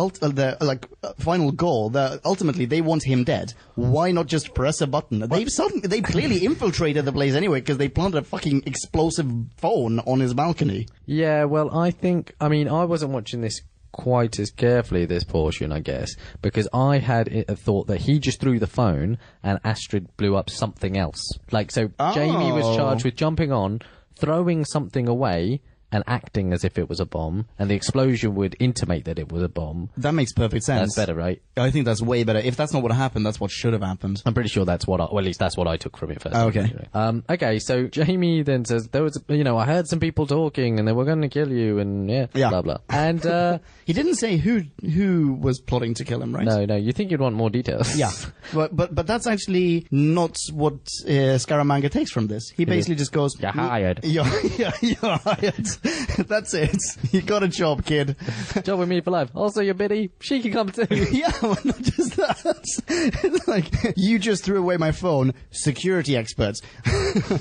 final goal, ultimately they want him dead, why not just press a button? They clearly infiltrated the place anyway because they planted a fucking explosive phone on his balcony. Yeah, well, I wasn't watching this quite as carefully, this portion, I guess, because I had a thought that he just threw the phone and Astrid blew up something else. Jamie was charged with jumping on, throwing something away, and acting as if it was a bomb, and the explosion would intimate that it was a bomb. That makes perfect sense. That's better, right? I think that's way better. If that's not what happened, that's what should have happened. I'm pretty sure that's at least that's what I took from it first. Okay. Anyway. Okay, so Jamie then says, there was, I heard some people talking, and they were going to kill you, and blah, blah. And, he didn't say who was plotting to kill him, right? No, you think you'd want more details. Yeah. But that's actually not what Scaramanga takes from this. He basically just goes, You're hired. You're hired. That's it. You got a job, kid. Job with me for life. Also, your biddy, she can come too. Yeah, well, not just that. It's like, you just threw away my phone. Security experts.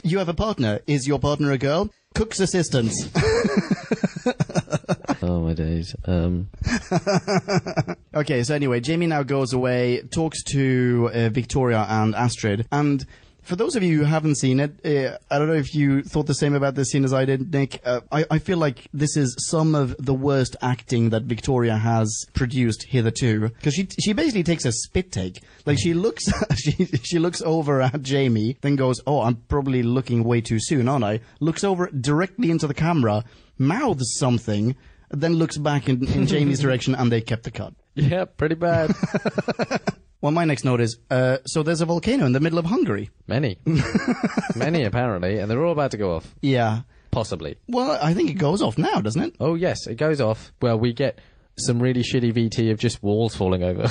You have a partner. Is your partner a girl? Cook's assistants. Oh, my days. Okay, so anyway, Jamie now goes away, talks to Victoria and Astrid, and for those of you who haven't seen it, I don't know if you thought the same about this scene as I did, Nick. I feel like this is some of the worst acting that Victoria has produced hitherto. Because she basically takes a spit take. Like, she looks she looks over at Jamie, then goes, oh, I'm probably looking way too soon, aren't I? Looks over directly into the camera, mouths something, then looks back in Jamie's direction, and they kept the cut. Yeah, pretty bad. Well, my next note is, so there's a volcano in the middle of Hungary. Many. Many, apparently, and they're all about to go off. Yeah. Possibly. Well, I think it goes off now, doesn't it? Oh, yes, it goes off. Well, we get some really shitty VT of just walls falling over.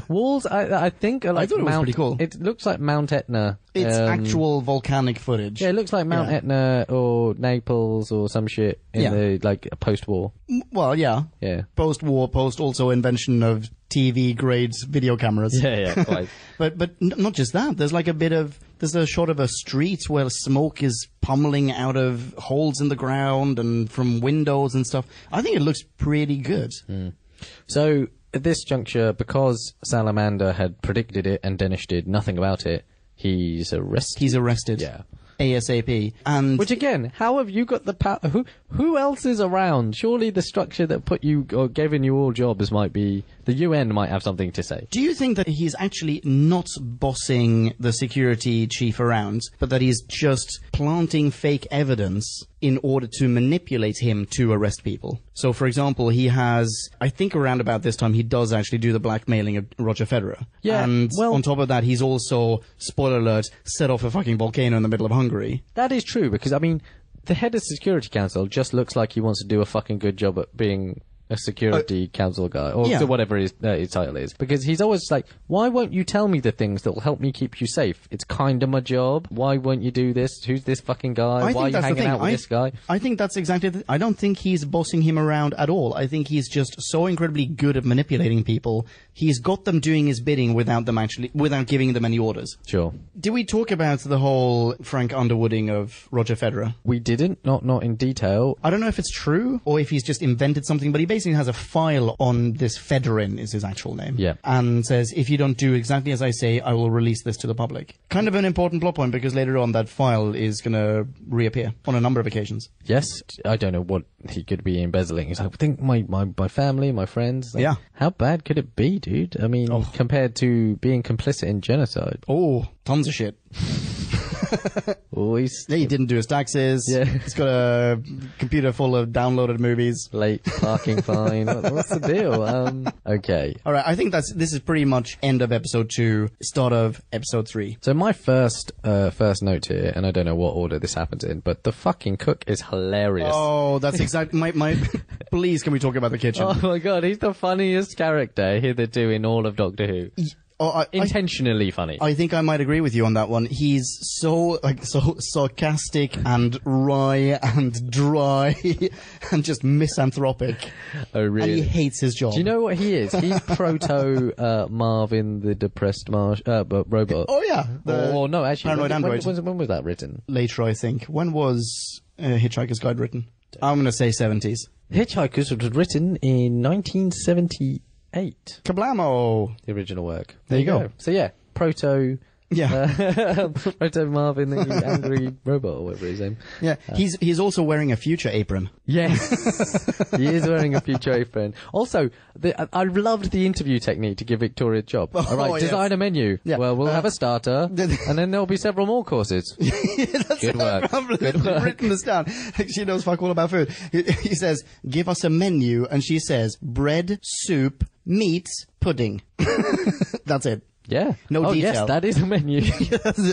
Walls, I think, are like I thought it was pretty cool. It looks like Mount Etna. It's actual volcanic footage. Yeah, it looks like Mount Etna or Naples or some shit in the, post-war. Well, yeah. Yeah. Post-war, also invention of TV-grade video cameras. Yeah, quite. But not just that. There's there's a shot of a street where smoke is pummeling out of holes in the ground and from windows and stuff. I think it looks pretty good. Mm. So, at this juncture, because Salamander had predicted it and Dennis did nothing about it, he's arrested. He's arrested. Yeah. ASAP. And which again, how have you got the power? Who else is around? Surely the structure that put you or given you all jobs might be the UN might have something to say. Do you think that he's actually not bossing the security chief around, but that he's just planting fake evidence in order to manipulate him to arrest people? So, for example, he has, I think around about this time, he does actually do the blackmailing of Roger Federer. Yeah, and on top of that, he's also, spoiler alert, set off a fucking volcano in the middle of Hungary. That is true, because, I mean, the head of Security Council just looks like he wants to do a fucking good job at being a security council guy, or whatever his title is. Because he's always like, why won't you tell me the things that will help me keep you safe? It's kind of my job. Why won't you do this? Who's this fucking guy? Why are you hanging out with this guy? I think that's exactly I don't think he's bossing him around at all. I think he's just so incredibly good at manipulating people. He's got them doing his bidding without giving them any orders. Sure. Did we talk about the whole Frank Underwooding of Roger Federer? We didn't, not in detail. I don't know if it's true or if he's just invented something, but he basically has a file on this Federin, is his actual name. Yeah. And says, if you don't do exactly as I say, I will release this to the public. Kind of an important plot point, because later on that file is going to reappear on a number of occasions. Yes. I don't know what he could be embezzling. He's like, I think my family, my friends. Like, yeah. How bad could it be, dude? I mean, compared to being complicit in genocide. Oh, tons of shit. He didn't do his taxes. Yeah. He's got a computer full of downloaded movies. Late parking fine. What's the deal? Okay. All right. I think this is pretty much end of episode 2, start of episode 3. So my first note here, and I don't know what order this happens in, but the fucking cook is hilarious. Oh, that's exactly my. Please, can we talk about the kitchen? Oh my god, he's the funniest character hitherto in all of Doctor Who. intentionally funny. I think I might agree with you on that one. He's so sarcastic and wry and dry and just misanthropic. Oh, really? And he hates his job. Do you know what he is? He's proto Marvin the depressed robot. Oh, yeah. No, actually, Paranoid android. When was that written? Later, I think. When was Hitchhiker's Guide written? I'm going to say 70s. Hitchhikers was written in 1978. Kablamo! The original work. There you go. So yeah, proto Marvin the angry robot, or whatever his name. Yeah, he's also wearing a future apron. Yes, he is wearing a future apron. Also, I loved the interview technique to give Victoria a job. All right, design a menu. Yeah. Well, we'll have a starter, and then there'll be several more courses. Good work. Good work. Written this down. She knows fuck all about food. He says, "Give us a menu," and she says, "Bread, soup, meat, pudding." That's it. Yeah. No detail. Yes, that is a menu.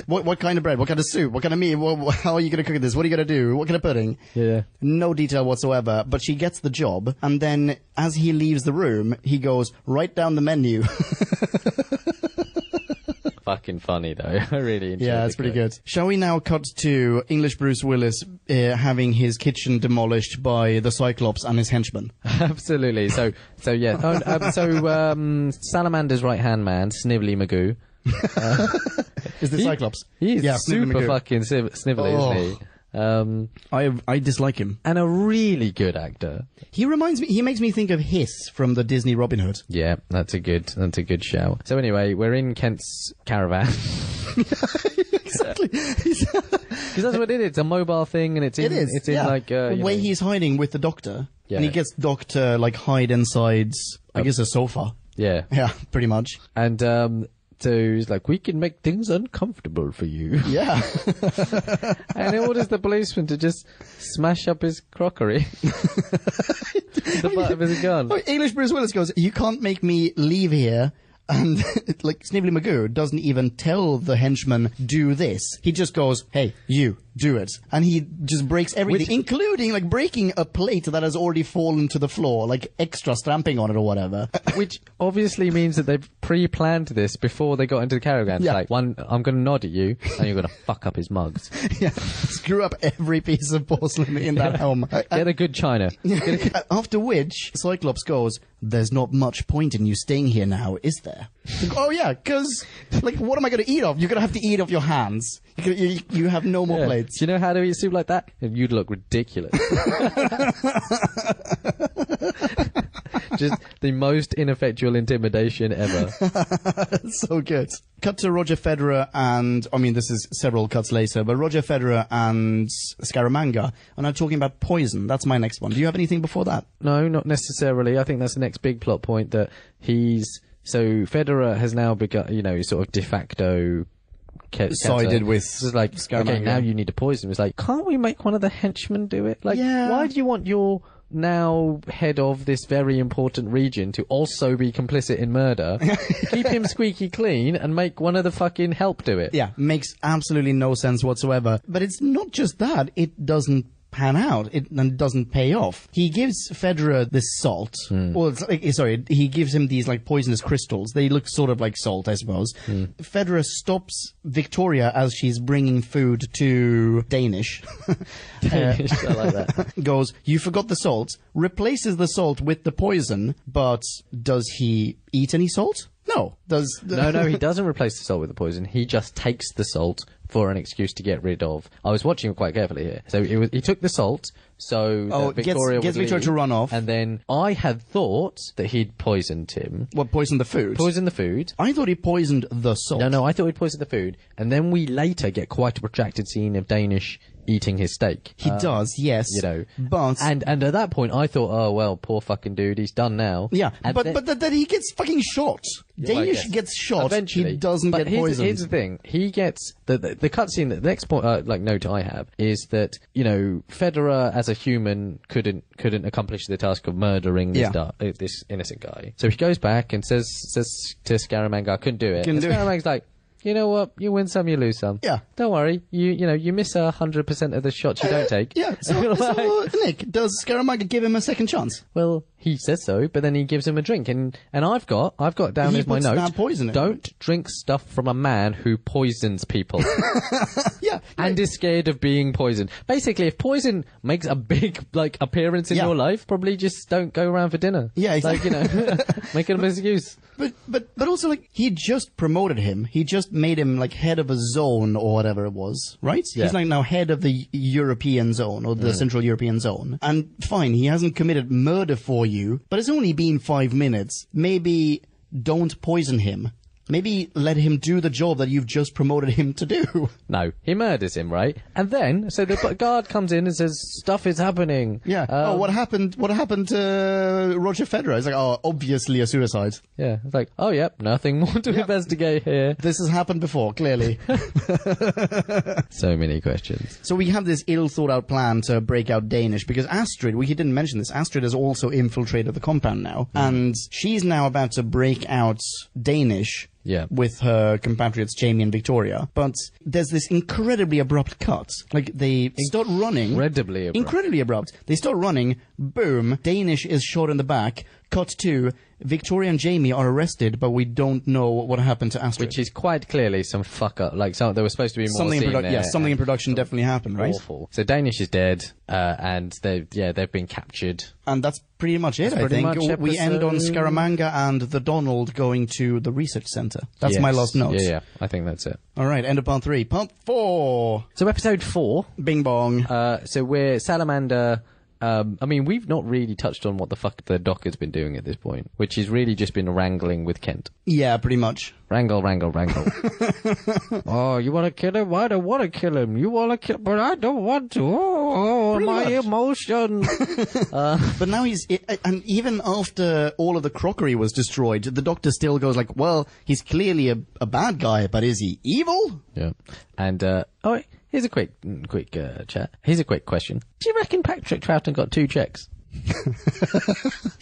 What kind of bread? What kind of soup? What kind of meat? How are you going to cook this? What are you going to do? What kind of pudding? Yeah. No detail whatsoever. But she gets the job, and then as he leaves the room, he goes, "Write down the menu." Fucking funny though. I really enjoyed it. Yeah, it's pretty good. Shall we now cut to English Bruce Willis having his kitchen demolished by the Cyclops and his henchmen? Absolutely. So yeah. Salamander's right hand man, Snively Magoo. Is the Cyclops? He's yeah, super fucking snivelly, isn't he? I dislike him. And a really good actor. He makes me think of Hiss from the Disney Robin Hood. Yeah, that's a good shout. So anyway, we're in Kent's caravan. Exactly. Because that's what it is. It's a mobile thing, and it's in like where he's hiding with the Doctor, yeah. And he gets Doctor like hide inside, I guess, a sofa. Yeah, yeah, pretty much. And so he's like, "We can make things uncomfortable for you." Yeah. And he orders the policeman to just smash up his crockery. The butt of his gun. English Bruce Willis goes, "You can't make me leave here." And like Snively Magoo doesn't even tell the henchman, "Do this." He just goes, "Hey, you, do it." And he just breaks everything, including like breaking a plate that has already fallen to the floor, like extra stamping on it or whatever. Which obviously means that they've pre-planned this before they got into the caravan. Yeah. Like, I'm going to nod at you, and you're going to fuck up his mugs. Yeah, screw up every piece of porcelain in that home. Get a good china. After which, Cyclops goes, "There's not much point in you staying here now, is there?" Oh yeah, because like, what am I going to eat off? You're going to have to eat off your hands. You have no more plates. Do you know how to eat soup like that? You'd look ridiculous. Just the most ineffectual intimidation ever. So good. Cut to Roger Federer and, I mean, this is several cuts later, but Roger Federer and Scaramanga are now talking about poison. That's my next one. Do you have anything before that? No, not necessarily. I think that's the next big plot point, that so Federer has now begun, sort of de facto sided with like, Scaramanga. Okay, now you need to poison him. It's like, can't we make one of the henchmen do it? Like, yeah. Why do you want your now head of this very important region to also be complicit in murder? Keep him squeaky clean and make one of the fucking help do it. Yeah, makes absolutely no sense whatsoever. But it's not just that, it doesn't pan out, and doesn't pay off. He gives Federer this salt. Well, he gives him these like poisonous crystals. They look sort of like salt, I suppose. Federer stops Victoria as she's bringing food to Danish. Danish, I like that. Goes, "You forgot the salt," replaces the salt with the poison, but does he eat any salt? No. No, he doesn't replace the salt with the poison. He just takes the salt for an excuse to get rid of. I was watching it quite carefully here. So he took the salt, so that Victoria gets would Victoria to run off. And then I had thought that he'd poisoned him. What, poisoned the food? Poisoned the food. I thought he poisoned the salt. No, I thought he'd poisoned the food. And then we later get quite a protracted scene of Danish eating his steak. He does, yes. But... And at that point, I thought, oh, well, poor fucking dude, he's done now. Yeah, but then he gets fucking shot. Danish gets shot. Eventually. He doesn't get poisoned. Here's the thing. He gets... The cutscene, the next point, note I have, is that, Federer, as a human, couldn't accomplish the task of murdering this innocent guy. So he goes back and says to Scaramanga, "I couldn't do it." And Scaramanga's like, you know what? You win some, you lose some. Yeah. Don't worry. You miss 100% of the shots you don't take. Yeah. So Nick, does Scaramanga give him a second chance? Well, he says so, but then he gives him a drink, and I've got down He as my puts note. that poison in. Don't drink stuff from a man who poisons people. Yeah. And is scared of being poisoned. Basically, if poison makes a big appearance in your life, probably just don't go around for dinner. Yeah, exactly. Make it an excuse. But also, like, he just promoted him. He just made him, like, head of a zone or whatever it was, right? Yeah. He's, like, now head of the European zone or the Central European zone. And fine, he hasn't committed murder for you, but it's only been 5 minutes. Maybe don't poison him. Maybe let him do the job that you've just promoted him to do. No, he murders him, right? And then, so the guard comes in and says, stuff is happening. Yeah. What happened to Roger Federer? It's like, oh, obviously a suicide. Yeah, it's like, oh, yep, nothing more to investigate here. This has happened before, clearly. So many questions. So we have this ill-thought-out plan to break out Danish, because Astrid, we didn't mention this, Astrid has also infiltrated the compound now, and she's now about to break out Danish. Yeah. With her compatriots Jamie and Victoria. But there's this incredibly abrupt cut. Like, they start running. Incredibly abrupt. They start running. Boom. Danish is shot in the back. Cut to Victoria and Jamie are arrested, but we don't know what happened to Astrid. Which is quite clearly some fuck up. Like, there was supposed to be more something scene there. Yeah, something in production definitely happened, right? Awful. So Danish is dead, and they've been captured. And that's pretty much it, I think. We end on Scaramanga and the Donald going to the research centre. That's my last note. Yeah, I think that's it. All right, end of part 3. Part 4. So episode 4. Bing bong. So we're Salamander. I mean, we've not really touched on what the fuck the Doc has been doing at this point, which has really just been wrangling with Kent. Yeah, pretty much. Wrangle. Oh, you want to kill him? I don't want to kill him. You want to kill, but I don't want to. Oh, my emotion. But now and even after all of the crockery was destroyed, the Doctor still goes like, well, he's clearly a bad guy, but is he evil? Yeah. And, here's a quick chat. Here's a quick question. Do you reckon Patrick Troughton got 2 checks?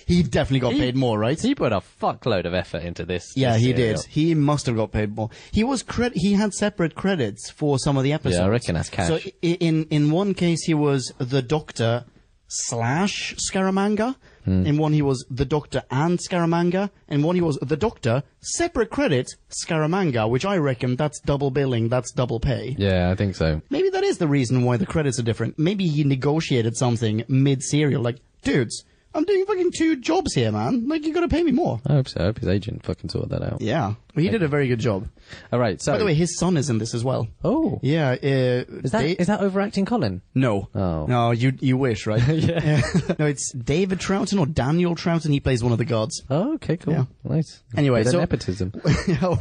He definitely got paid more, right? He put a fuckload of effort into this. Yeah, he serial. did. He must have got paid more. He had separate credits for some of the episodes. Yeah, I reckon that's cash. So in one case he was the Doctor / Scaramanga. In one he was the Doctor and Scaramanga. In one he was the Doctor, separate credit, Scaramanga, which I reckon that's double billing, that's double pay. Yeah, I think so. Maybe that is the reason why the credits are different. Maybe he negotiated something mid-serial, like, dudes, I'm doing fucking 2 jobs here, man. Like, you gotta pay me more. I hope so. I hope his agent fucking sorted that out. Yeah. Well, he did a very good job. All right, so... By the way, his son is in this as well. Oh. Yeah. Is that overacting Colin? No. Oh. No, you wish, right? Yeah. No, it's David Troughton or Daniel Troughton. He plays one of the gods. Oh, okay, cool. Yeah. Nice. Anyway, so... nepotism.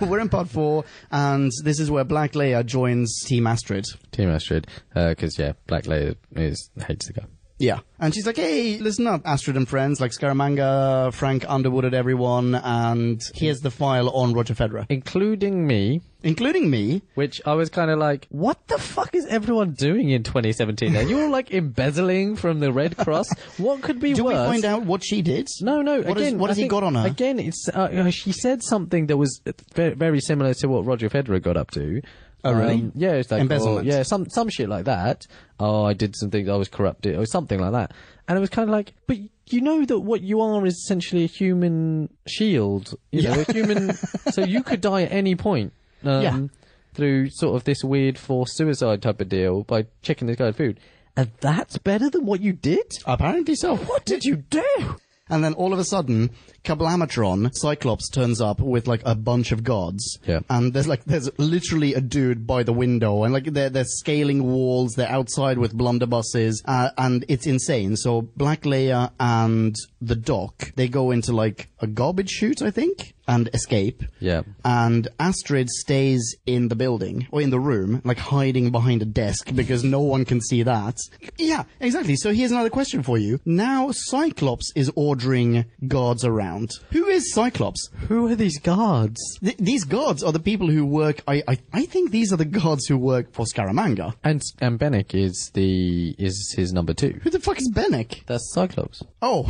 We're in part 4, and this is where Black Leia joins Team Astrid. Because, Black Leia hates the guy. Yeah. And she's like, hey, listen up, Astrid and friends, like Scaramanga, Frank underwooded everyone, and here's the file on Roger Federer. Including me. Which I was kind of like, what the fuck is everyone doing in 2017? Are you all like embezzling from the Red Cross? What could be worse? Do we find out what she did? No. What has he got on her? Again, it's she said something that was very, very similar to what Roger Federer got up to. Oh, really? Yeah, it's like embezzlement. some shit like that. Oh, I did some things. I was corrupted, or something like that. And it was kind of like, but you know that what you are is essentially a human shield. You know, a human. So you could die at any point. Through sort of this weird forced suicide type of deal by checking this guy's food. And that's better than what you did? Apparently so. What did you do? And then all of a sudden, Kablamatron, Cyclops, turns up with like a bunch of gods. Yeah. And there's literally a dude by the window, and like they're scaling walls, they're outside with blunderbusses, and it's insane. So Black Leia and the Doc, they go into like a garbage chute, I think, and escape. Yeah. And Astrid stays in the building, or in the room, like hiding behind a desk because no one can see that. Yeah, exactly. So here's another question for you. Now Cyclops is ordering guards around. Who is Cyclops? Who are these guards? These guards are the people who work. I think these are the guards who work for Scaramanga. And Bennick is his number 2. Who the fuck is Bennick? That's Cyclops. Oh,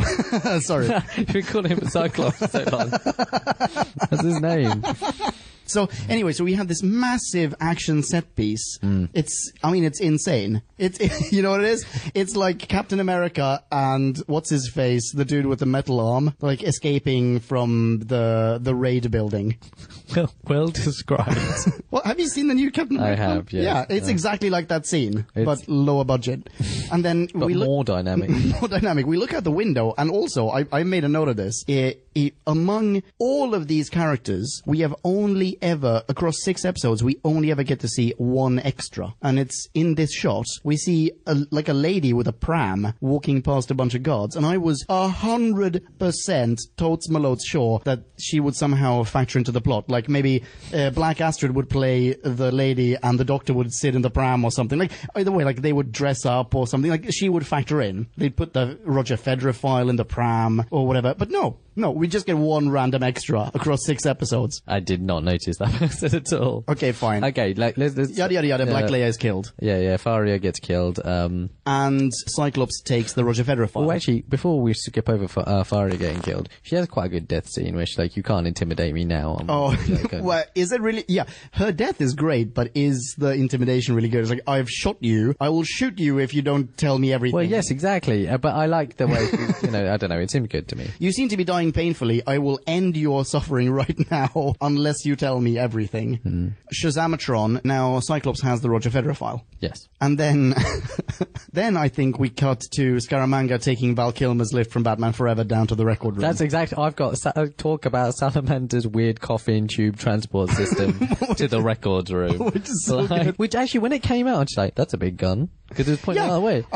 sorry. You've been calling him Cyclops for so long. That's his name. So anyway, so we have this massive action set piece. It's insane. It's you know what it is? It's like Captain America and what's his face, the dude with the metal arm, like escaping from the raid building. Well described. Well, have you seen the new Captain America? I have, yeah. Yeah, it's exactly like that scene, but lower budget. And then but more dynamic. More dynamic. We look out the window, and also, I made a note of this. Among all of these characters, we have only ever, across 6 episodes, we only ever get to see one extra. And it's in this shot, we see a lady with a pram walking past a bunch of guards, and I was 100% totes malotes sure that she would somehow factor into the plot. Like maybe Black Astrid would play the lady and the Doctor would sit in the pram or something. Like either way, like they would dress up or something. Like she would factor in. They'd put the Roger Federer file in the pram or whatever. But no, we just get one random extra across 6 episodes. I did not notice that person at all. Okay, fine. Okay, like let's yada yada yada. Black Leia is killed. Yeah. Faria gets killed. And Cyclops takes the Roger Federer file. Oh, actually, before we skip over Faria getting killed, she has quite a good death scene where she's like, "You can't intimidate me now." Well, is it really? Yeah, her death is great, but is the intimidation really good? It's like, I've shot you. I will shoot you if you don't tell me everything. Well, yes, exactly. But I like the way, I don't know. It seemed good to me. You seem to be dying painfully. I will end your suffering right now unless you tell me everything. Shazamatron. Now, Cyclops has the Roger Federer file. Yes. And then, then I think we cut to Scaramanga taking Val Kilmer's lift from Batman Forever down to the record room. That's exactly. I've got talk about Salamander's weird coffin tube transport system to the records room. Which is so good. Which actually, when it came out, I'm just like, that's a big gun. Because it was pointing the other way.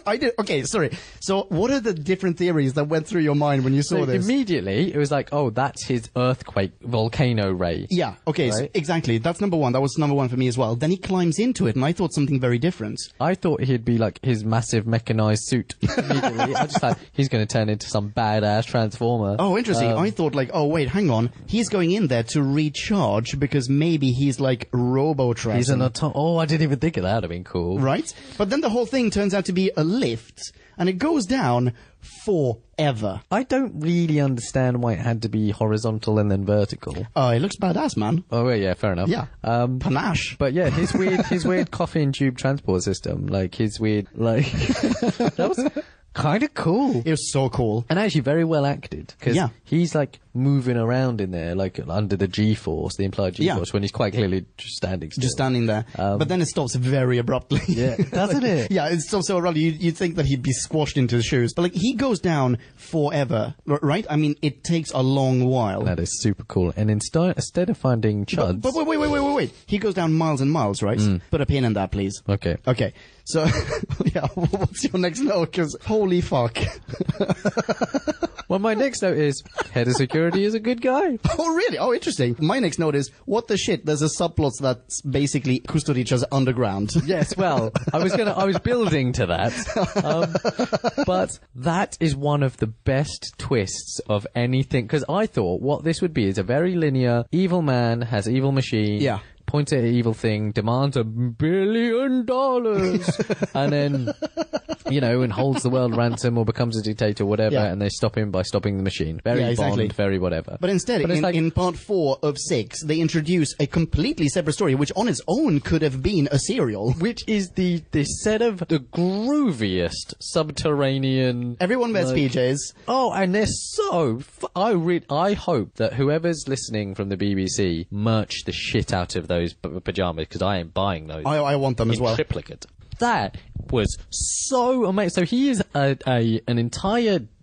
I did. Okay, sorry. So, what are the different theories that went through your mind when you saw this? Immediately, it was like, oh, that's his earthquake volcano ray. Yeah. Okay. Right? So exactly. That's number one. That was number one for me as well. Then he climbs into it, and I thought something very different. I thought he'd be like his massive mechanized suit. Immediately, I just thought he's going to turn into some badass transformer. Oh, interesting. I thought like, oh wait, hang on. He's going in there to recharge because maybe he's like Robo-Tracking. He's an I didn't even think of that. That'd have been cool. Right? But then the whole thing turns out to be a lift, and it goes down forever. I don't really understand why it had to be horizontal and then vertical. Oh, it looks badass, man. Oh, well, yeah, fair enough. Yeah. Panache. But yeah, his weird coffin tube transport system, like his weird, like, that was kind of cool. It was so cool. And actually very well acted. Because he's like moving around in there, like under the G-force, the implied G-force, when he's quite clearly just standing still. Just standing there. But then it stops very abruptly. Yeah, doesn't it? Yeah, it stops so abruptly. You'd think that he'd be squashed into his shoes. But like, he goes down forever, right? I mean, it takes a long while. That is super cool. And instead of finding chuds... But wait. He goes down miles and miles, right? Put a pin in that, please. Okay. Okay. So, yeah, what's your next note? Because holy fuck. Well, my next note is, head of security is a good guy. Oh, really? Oh, interesting. My next note is, what the shit? There's a subplot that's basically Kusturica's underground. Yes, well, I was building to that. But that is one of the best twists of anything. Because I thought what this would be is a very linear, evil man has evil machine. Yeah. Points at an evil thing, demands $1 billion, and then, and holds the world ransom or becomes a dictator or whatever, and they stop him by stopping the machine. Very Bond, very whatever. But instead, in part 4 of 6, they introduce a completely separate story, which on its own could have been a serial. Which is the set of the grooviest subterranean... Everyone wears PJs. Oh, and they're so... I hope that whoever's listening from the BBC merch the shit out of those pajamas, because I ain't buying those. I want them as well. Triplicate. That was so amazing. So he is an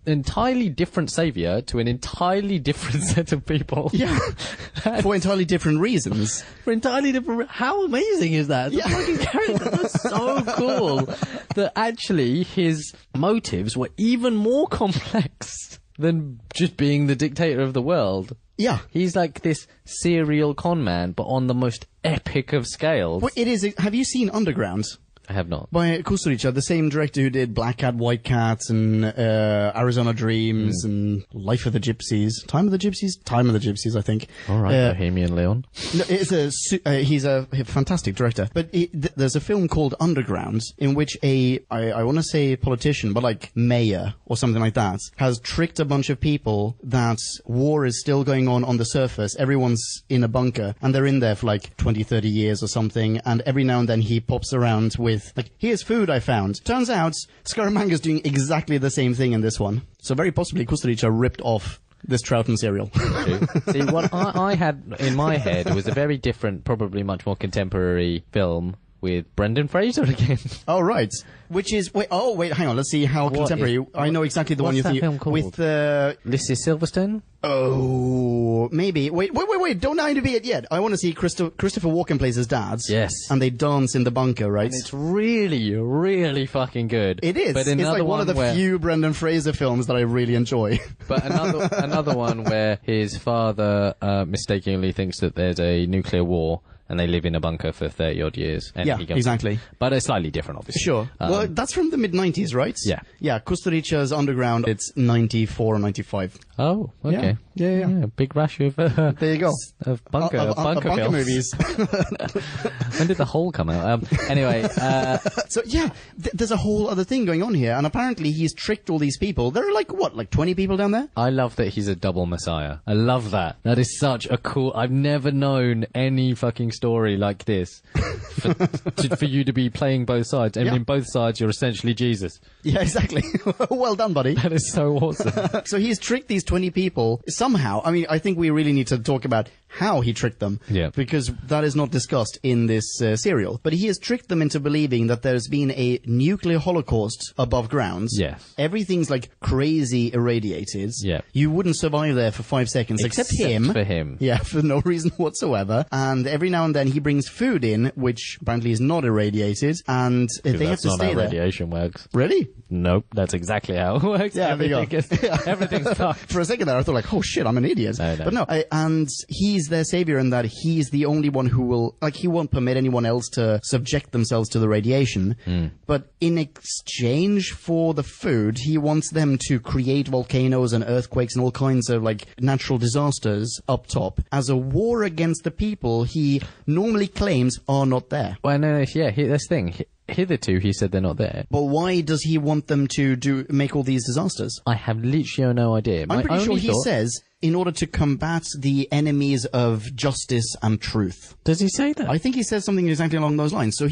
entirely different savior to an entirely different set of people. Yeah. For entirely different reasons. For entirely different... How amazing is that? The fucking character was so cool that actually his motives were even more complex than just being the dictator of the world. Yeah. He's like this serial con man, but on the most epic of scales. Well, it is. Have you seen Underground? I have not. By Kusturica, the same director who did Black Cat, White Cat, and Arizona Dreams, and Life of the Gypsies. Time of the Gypsies, I think. All right, Bohemian Leon. No, he's a fantastic director. But there's a film called Underground, in which I want to say politician, but like mayor or something like that, has tricked a bunch of people that war is still going on the surface. Everyone's in a bunker, and they're in there for like 20, 30 years or something, and every now and then he pops around with, like, here's food I found. Turns out, Scaramanga's doing exactly the same thing in this one. So very possibly Kusturica ripped off this Troughton serial. See, what I had in my head was a very different, probably much more contemporary film with Brendan Fraser again. Oh, right. Which is... Wait, hang on. Let's see how contemporary... I know exactly the one you think... What's that film called? With, Lizzie Silverstone? Oh, maybe. Wait. Don't IMDb it yet. I want to see Christopher Walken plays his dad. Yes. And they dance in the bunker, right? And it's really, really fucking good. It is. But it's like one of the few Brendan Fraser films that I really enjoy. But another one where his father mistakenly thinks that there's a nuclear war, and they live in a bunker for 30-odd years. And Yeah, he goes exactly. But it's slightly different, obviously. Sure. Well, that's from the mid-90s, right? Yeah. Yeah, Kusturica's Underground, it's 94 or 95. Oh, okay. Yeah. Big rash of There you go. of bunker bunker movies. When did The Hole come out? Anyway, So, yeah, there's a whole other thing going on here, and apparently he's tricked all these people. There are like 20 people down there? I love that he's a double messiah. I love that. That is such a cool... I've never known any fucking story like this for you to be playing both sides. And in both sides, you're essentially Jesus. Yeah, exactly. Well done, buddy. That is so awesome. So he's tricked these 20 people somehow. I mean, I think we really need to talk about how he tricked them. Yeah. Because that is not discussed in this serial. But he has tricked them into believing that there's been a nuclear holocaust above ground. Yes. Everything's like crazy irradiated. Yeah. You wouldn't survive there for 5 seconds except him. for him. Yeah, for no reason whatsoever. And every now and then he brings food in, which apparently is not irradiated, and they have to stay there. That's not how radiation works. Really? Nope, that's exactly how it works. Yeah, there you go. Everything's fucked. For a second there, I thought like, oh shit, I'm an idiot. No. But no, and he's their savior in that he's the only one who will, like, he won't permit anyone else to subject themselves to the radiation. But in exchange for the food, he wants them to create volcanoes and earthquakes and all kinds of, like, natural disasters up top as a war against the people he normally claims are not there. Well, no, that's the thing. Hitherto, he said they're not there. But why does he want them to make all these disasters? I have literally no idea. I'm pretty sure he says, in order to combat the enemies of justice and truth. Does he say that? I think he says something exactly along those lines. So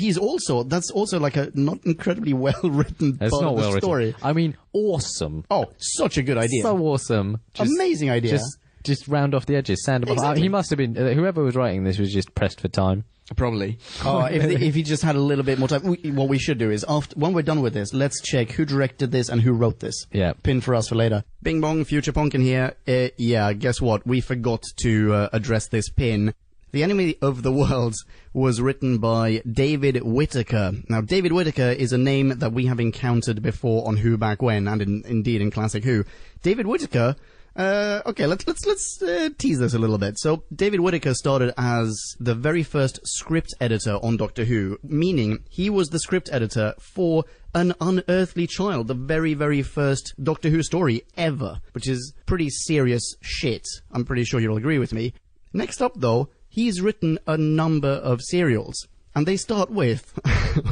that's also like a not incredibly well-written part of the story. I mean, awesome. Oh, such a good idea. So awesome. Amazing idea. Just round off the edges, sand above. Exactly. He must have been, whoever was writing this was just pressed for time. Probably. If he just had a little bit more time. What we should do is, when we're done with this, let's check who directed this and who wrote this. Yeah. Pin for us for later. Bing bong, Future Punkin here. Guess what? We forgot to address this pin. The Enemy of the World was written by David Whittaker. Now, David Whittaker is a name that we have encountered before on Who Back When, and indeed in Classic Who. David Whittaker... okay, let's tease this a little bit. So, David Whittaker started as the very first script editor on Doctor Who, meaning he was the script editor for An Unearthly Child, the very, very first Doctor Who story ever, which is pretty serious shit. I'm pretty sure you'll agree with me. Next up, though, he's written a number of serials, and they start with,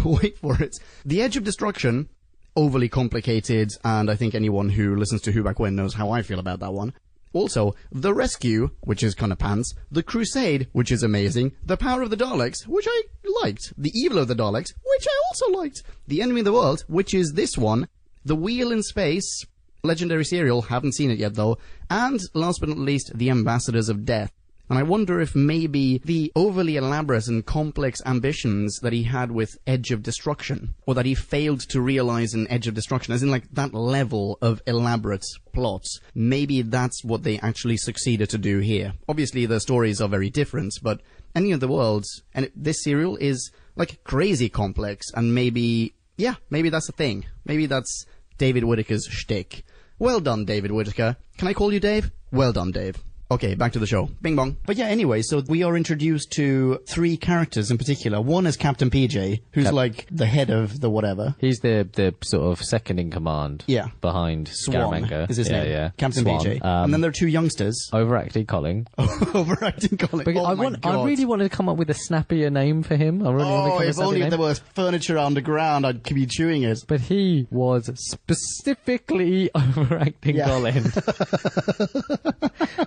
wait for it, The Edge of Destruction. Overly complicated, and I think anyone who listens to Who Back When knows how I feel about that one. Also, The Rescue, which is kind of pants, The Crusade, which is amazing, The Power of the Daleks, which I liked, The Evil of the Daleks, which I also liked, The Enemy of the World, which is this one, The Wheel in Space, legendary serial, haven't seen it yet though, and last but not least, The Ambassadors of Death. And I wonder if maybe the overly elaborate and complex ambitions that he had with Edge of Destruction, or that he failed to realize in Edge of Destruction, as in like that level of elaborate plots, maybe that's what they actually succeeded to do here. Obviously the stories are very different, but Enemy of the World, and this serial is like crazy complex, and maybe that's the thing. Maybe that's David Whittaker's shtick. Well done, David Whittaker. Can I call you Dave? Well done, Dave. Okay, back to the show. Bing bong. But yeah, anyway, so we are introduced to 3 characters in particular. One is Captain PJ, who's like the head of the whatever. He's the sort of second in command. Yeah. Behind Swan Scaramanga. is his name. Yeah. Captain Swan. PJ. And then there are 2 youngsters. Overacting Colin. Overacting Colin. Because I really wanted to come up with a snappier name for him. I really wanted to come up with a if snappier only name. there was furniture on the ground, I'd be chewing it. But he was specifically overacting Colin.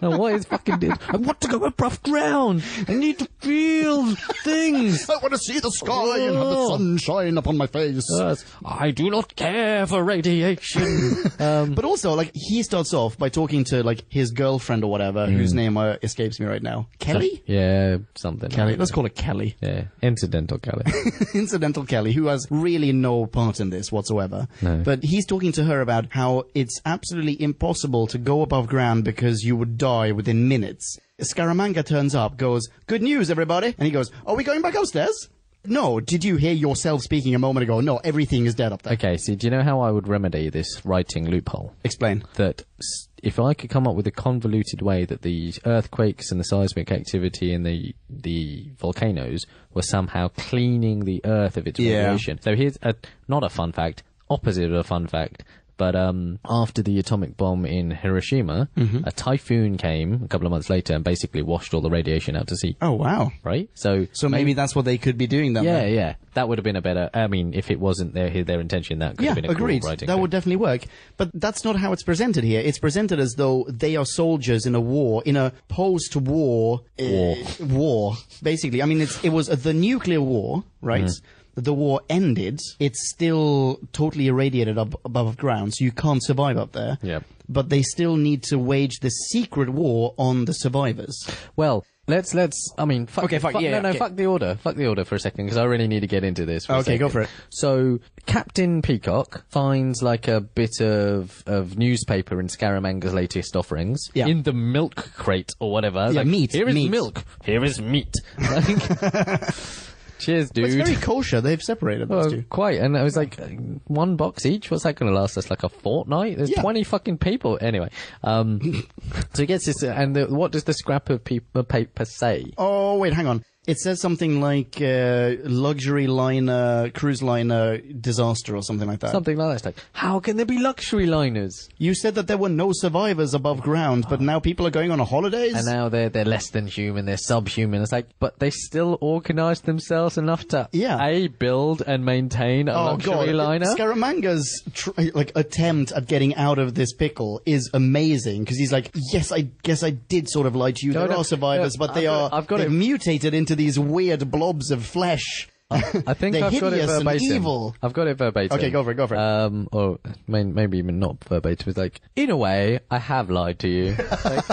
And what is fucking did? I want to go above ground. I need to feel things. I want to see the sky and have the sunshine upon my face. Yes. I do not care for radiation. But also, like, he starts off by talking to, like, his girlfriend or whatever, whose name escapes me right now. Kelly? Yeah, something. Kelly. Let's call it Kelly. Yeah, incidental Kelly. Incidental Kelly, who has really no part in this whatsoever. No. But he's talking to her about how it's absolutely impossible to go above ground because you would die within minutes. Scaramanga turns up, goes, "Good news, everybody." And he goes, "Are we going back upstairs?" No, did you hear yourself speaking a moment ago? No, everything is dead up there. Okay, so do you know how I would remedy this writing loophole? Explain. That if I could come up with a convoluted way that the earthquakes and the seismic activity and the volcanoes were somehow cleaning the earth of its radiation. So here's not a fun fact, opposite of a fun fact. But after the atomic bomb in Hiroshima, a typhoon came a couple of months later and basically washed all the radiation out to sea. Oh, wow. Right? So maybe that's what they could be doing then. Yeah. That would have been a better... I mean, if it wasn't their intention, that could have been a agreed. cool writing. That would definitely work. But that's not how it's presented here. It's presented as though they are soldiers in a war, in a post-war... war. Basically. I mean, it was the nuclear war, right? The war ended, it's still totally irradiated up above ground, so you can't survive up there. Yeah. But they still need to wage this secret war on the survivors. Well, let's. I mean, fuck the order. Fuck the order for a second, because I really need to get into this. Okay, go for it. So, Captain Peacock finds like a bit of newspaper in Scaramanga's latest offerings in the milk crate or whatever. Yeah, like, meat. Here is meat. milk. Here is meat. Like, cheers, dude. But it's very kosher. They've separated those two. Quite. And it was like one box each. What's that going to last us? Like a fortnight? There's 20 fucking people. Anyway. So he gets this. And what does the scrap of paper say? Oh, wait, hang on. It says something like luxury liner, cruise liner disaster or something like that. Something like that. It's like, how can there be luxury liners? You said that there were no survivors above ground, but now people are going on holidays? And now they're less than human, they're subhuman. It's like, but they still organised themselves enough to build and maintain a luxury liner. Scaramanga's attempt at getting out of this pickle is amazing, because he's like, yes, I guess I did sort of lie to you. There are survivors, but they've mutated into these weird blobs of flesh. I think I've got it verbatim. Evil. I've got it verbatim. Okay, go for it. Or maybe even not verbatim. It's like, in a way, I have lied to you. Like,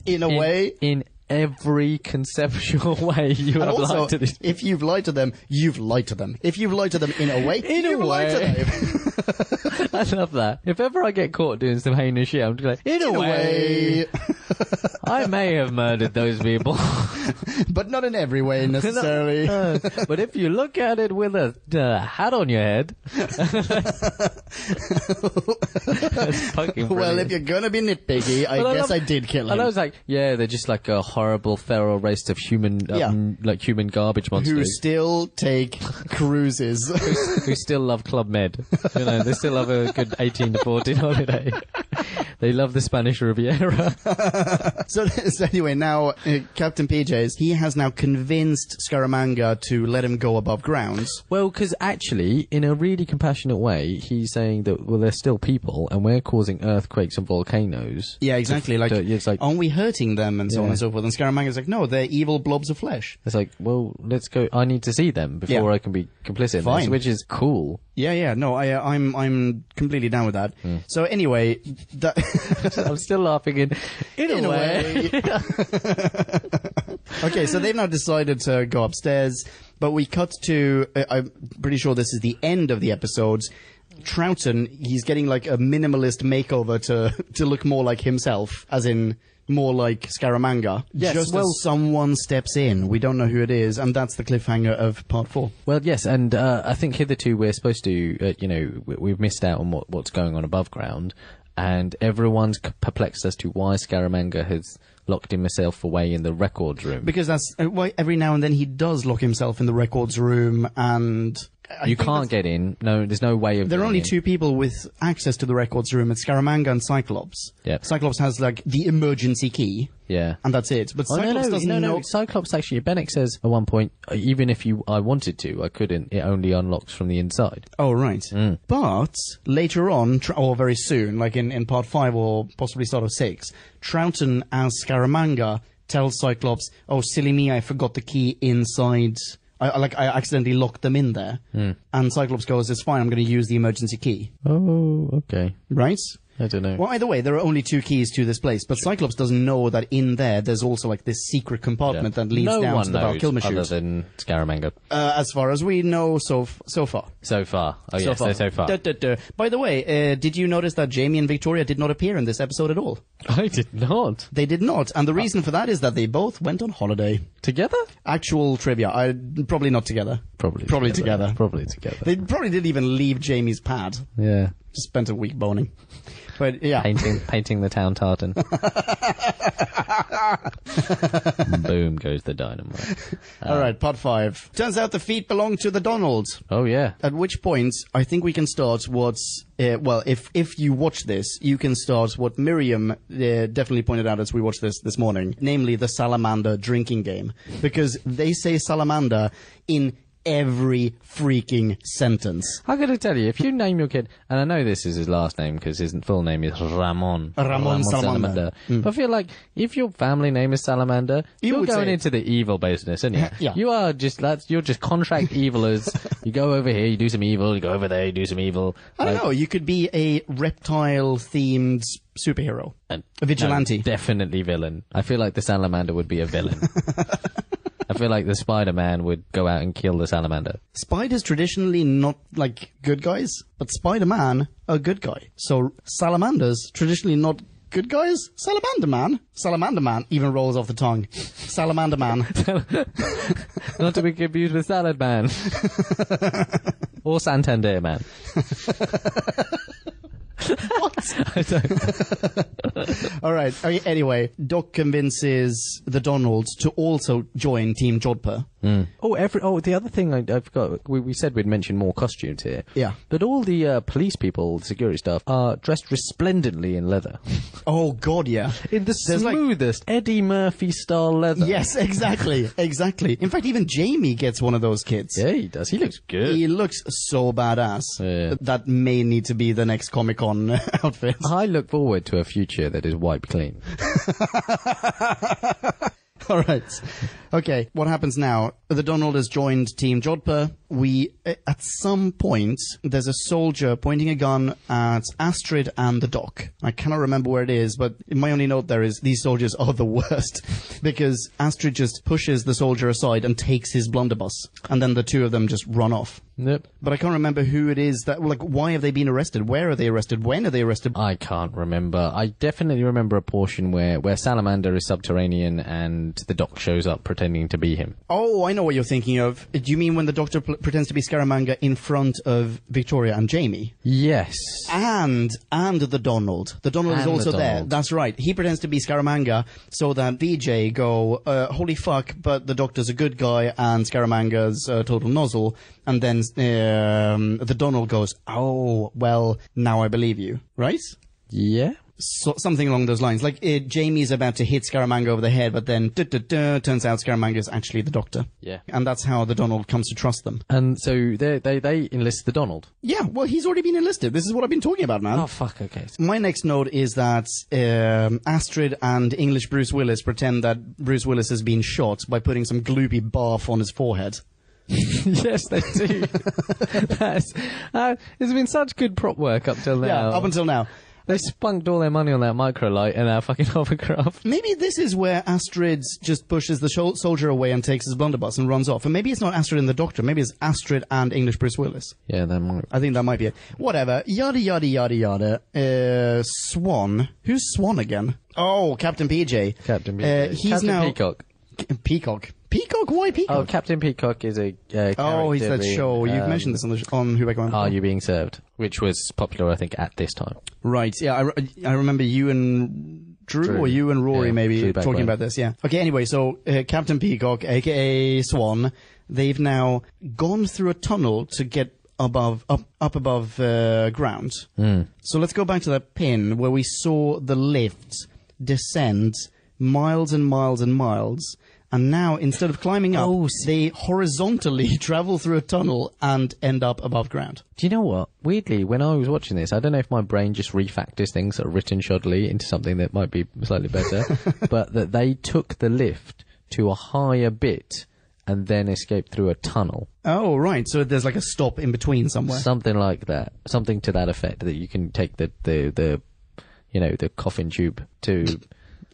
in a way? In every conceptual way you have lied to these. If you've lied to them, you've lied to them. If you've lied to them in a way, you've lied to them. I love that. If ever I get caught doing some heinous shit, I'm just like, in a way. I may have murdered those people. But not in every way, necessarily. But if you look at it with a hat on your head... That's fucking brilliant. Well, if you're gonna be nitpicky, I guess I did kill him. And I was like, yeah, they're just like a horrible feral race of human, like human garbage monsters. Who still take cruises. who still love Club Med. You know, they still have a good 18 to 14 holiday. They love the Spanish Riviera. So anyway, now Captain PJ's, he has now convinced Scaramanga to let him go above ground. Well, because actually, in a really compassionate way, he's saying that, well, they're still people, and we're causing earthquakes and volcanoes. Yeah, exactly. It's like, aren't we hurting them, and so on and so forth? And Scaramanga's like, no, they're evil blobs of flesh. It's like, well, let's go. I need to see them before I can be complicit in this, which is cool. Yeah. No, I'm completely down with that. So anyway, I'm still laughing in a way. Okay, so they've now decided to go upstairs, but we cut to, I'm pretty sure this is the end of the episodes. Troughton, he's getting like a minimalist makeover to look more like himself, as in more like Scaramanga. Yes, just as someone steps in. We don't know who it is, and that's the cliffhanger of part 4. Well, yes, and I think hitherto we're supposed to, we've missed out on what's going on above ground. and everyone's perplexed as to why Scaramanga has locked himself away in the records room. Because that's why every now and then he does lock himself in the records room, and you can't get in. No, there's no way of. There are only in. two people with access to the records room. It's Scaramanga and Cyclops. Yep. Cyclops has like the emergency key. Yeah. And that's it. But Cyclops doesn't know. Cyclops actually, Bennett says at one point, even if I wanted to, I couldn't. It only unlocks from the inside. Oh, right. But later on, or very soon, like in part 5 or possibly start of 6, Troughton as Scaramanga tells Cyclops, "Oh, silly me, I forgot the key inside. I accidentally locked them in there." And Cyclops goes, "It's fine, I'm going to use the emergency key." Oh, okay. Right? I don't know. Well, either way, there are only 2 keys to this place, but Cyclops doesn't know that in there's also like this secret compartment that leads down to the Valkyrie chute. Other than Scaramanga. As far as we know so far. So far. Oh, yes, so far. By the way, did you notice that Jamie and Victoria did not appear in this episode at all? I did not. They did not, and the reason for that is that they both went on holiday. Together? Actual trivia. Probably not together. Probably together. Probably together. They probably didn't even leave Jamie's pad. Yeah. Just spent a week boning. But yeah. Painting the town tartan. Boom goes the dynamite. Alright, part 5. Turns out the feet belong to the Donalds. Oh, yeah. At which point, I think we can start what's... well, if you watch this, you can start what Miriam definitely pointed out as we watched this morning, namely the salamander drinking game. Because they say salamander in every freaking sentence. I'm going to tell you, if you name your kid, and I know this is his last name because his full name is Ramon Salamander. But I feel like if your family name is Salamander, you're going into the evil business, aren't you? Yeah. You're just contract evilers. You go over here, you do some evil, you go over there, you do some evil. I don't know, you could be a reptile-themed superhero. A vigilante. No, definitely villain. I feel like the Salamander would be a villain. I feel like the Spider-Man would go out and kill the salamander. Spiders traditionally not like good guys, but Spider-Man a good guy. So salamanders traditionally not good guys. Salamander Man even rolls off the tongue. Salamander Man. Not to be confused with Salad Man. Or Santander Man. What? I don't. All right. Okay, anyway, Doc convinces the Donalds to also join Team Jodhpur. The other thing I forgot. We said we'd mention more costumes here. Yeah. But all the police people, the security staff, are dressed resplendently in leather. Oh God, yeah. In the smoothest Eddie Murphy style leather. Yes, exactly, exactly. In fact, even Jamie gets one of those kits. Yeah, he does. He looks good. He looks so badass. Yeah. That may need to be the next Comic-Con outfit. I look forward to a future that is wiped clean. All right. Okay, what happens now? The Donald has joined Team Jodhpur. At some point, there's a soldier pointing a gun at Astrid and the Doc. I cannot remember where it is, but my only note there is these soldiers are the worst. Because Astrid just pushes the soldier aside and takes his blunderbuss. And then the two of them just run off. Yep. But I can't remember who it is that, like, why have they been arrested? Where are they arrested? When are they arrested? I can't remember. I definitely remember a portion where Salamander is subterranean and the Doc shows up pretending to be him. Oh, I know what you're thinking of. Do you mean when the Doctor pretends to be Scaramanga in front of Victoria and Jamie? Yes. And the Donald. The Donald is also there. That's right. He pretends to be Scaramanga so that VJ go, holy fuck, but the Doctor's a good guy and Scaramanga's a total nozzle. And then the Donald goes, oh, well, now I believe you. Right? Yeah. So, something along those lines. Like, Jamie's about to hit Scaramanga over the head, but then, turns out Scaramanga is actually the Doctor. Yeah. And that's how the Donald comes to trust them. And so they enlist the Donald. Yeah, well, he's already been enlisted. This is what I've been talking about, man. Oh, fuck, okay. My next note is that Astrid and English Bruce Willis pretend that Bruce Willis has been shot by putting some gloopy barf on his forehead. Yes, they do. There's been such good prop work up till now. Yeah, up until now. They spunked all their money on that microlight and our fucking hovercraft. Maybe this is where Astrid just pushes the soldier away and takes his blunderbuss and runs off. And maybe it's not Astrid and the Doctor. Maybe it's Astrid and English Bruce Willis. Yeah, that might. I think that might be it. Whatever. Yada, yada, yada, yada. Swan. Who's Swan again? Oh, Captain PJ. Captain PJ. He's Captain now... Peacock. Peacock. Peacock? Why Peacock? Oh, Captain Peacock is a character. Oh, he's that in, show. You've mentioned this on Who Back When. Are You Being Served? Which was popular, I think, at this time. Right, yeah, I remember you and Drew, or you and Rory maybe talking about this, yeah. Okay, anyway, so Captain Peacock, aka Swan, they've now gone through a tunnel to get up above ground. So let's go back to that pin where we saw the lift descend miles and miles and miles, and now instead of climbing up, they horizontally travel through a tunnel and end up above ground. Do you know what? Weirdly, when I was watching this, I don't know if my brain just refactors things that are written shoddily into something that might be slightly better, but that they took the lift to a higher bit and then escaped through a tunnel. Oh, right. So there's like a stop in between somewhere. Something like that. Something to that effect, that you can take the coffin tube to...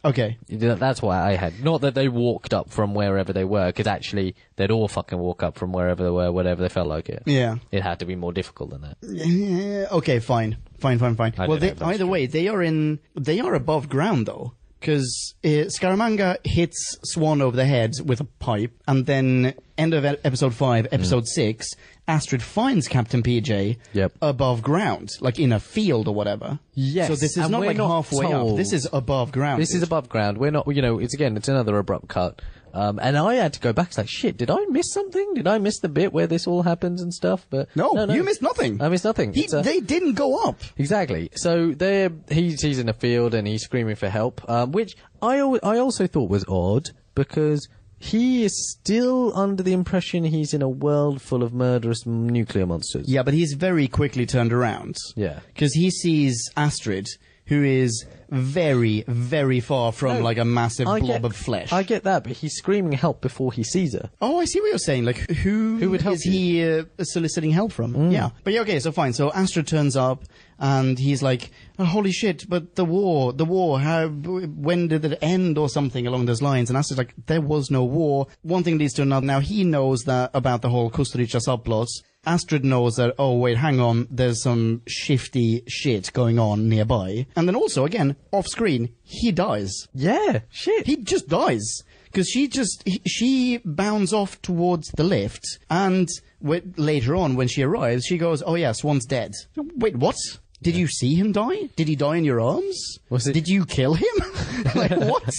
Okay. That's why I had. Not that they walked up from wherever they were, because actually they'd all fucking walk up from wherever they were, whenever they felt like it. Yeah. It had to be more difficult than that. Yeah, okay, fine. Well, either way, they are above ground though. Because Scaramanga hits Swan over the head with a pipe, and then end of episode 5, episode 6, Astrid finds Captain PJ above ground, like in a field or whatever. Yes. So this is not like halfway up. This is above ground. This is above ground. We're not, it's another abrupt cut. And I had to go back. It's like, shit, did I miss something? Did I miss the bit where this all happens and stuff? But no, you missed nothing. I missed nothing. They didn't go up. Exactly. So he's in a field and he's screaming for help, which I also thought was odd, because he is still under the impression he's in a world full of murderous nuclear monsters. Yeah, but he's very quickly turned around. Yeah. Because he sees Astrid, who is very, very far from like a massive blob of flesh. I get that, but he's screaming help before he sees her. Oh, I see what you're saying. Like, who would help? Is he soliciting help from? Yeah. But yeah, okay, so fine. So Astrid turns up, and he's like, oh, holy shit, but the war, when did it end, or something along those lines? And Astrid's like, there was no war. One thing leads to another. Now, he knows that about the whole Kusturica subplot. Astrid knows that, oh wait, hang on, there's some shifty shit going on nearby. And then also, again, off screen, he dies. Yeah, shit. He just dies. Because she bounds off towards the lift, and later on, when she arrives, she goes, oh yeah, Swan's dead. Wait, what? Did you see him die? Did he die in your arms? Did you kill him? Like, what?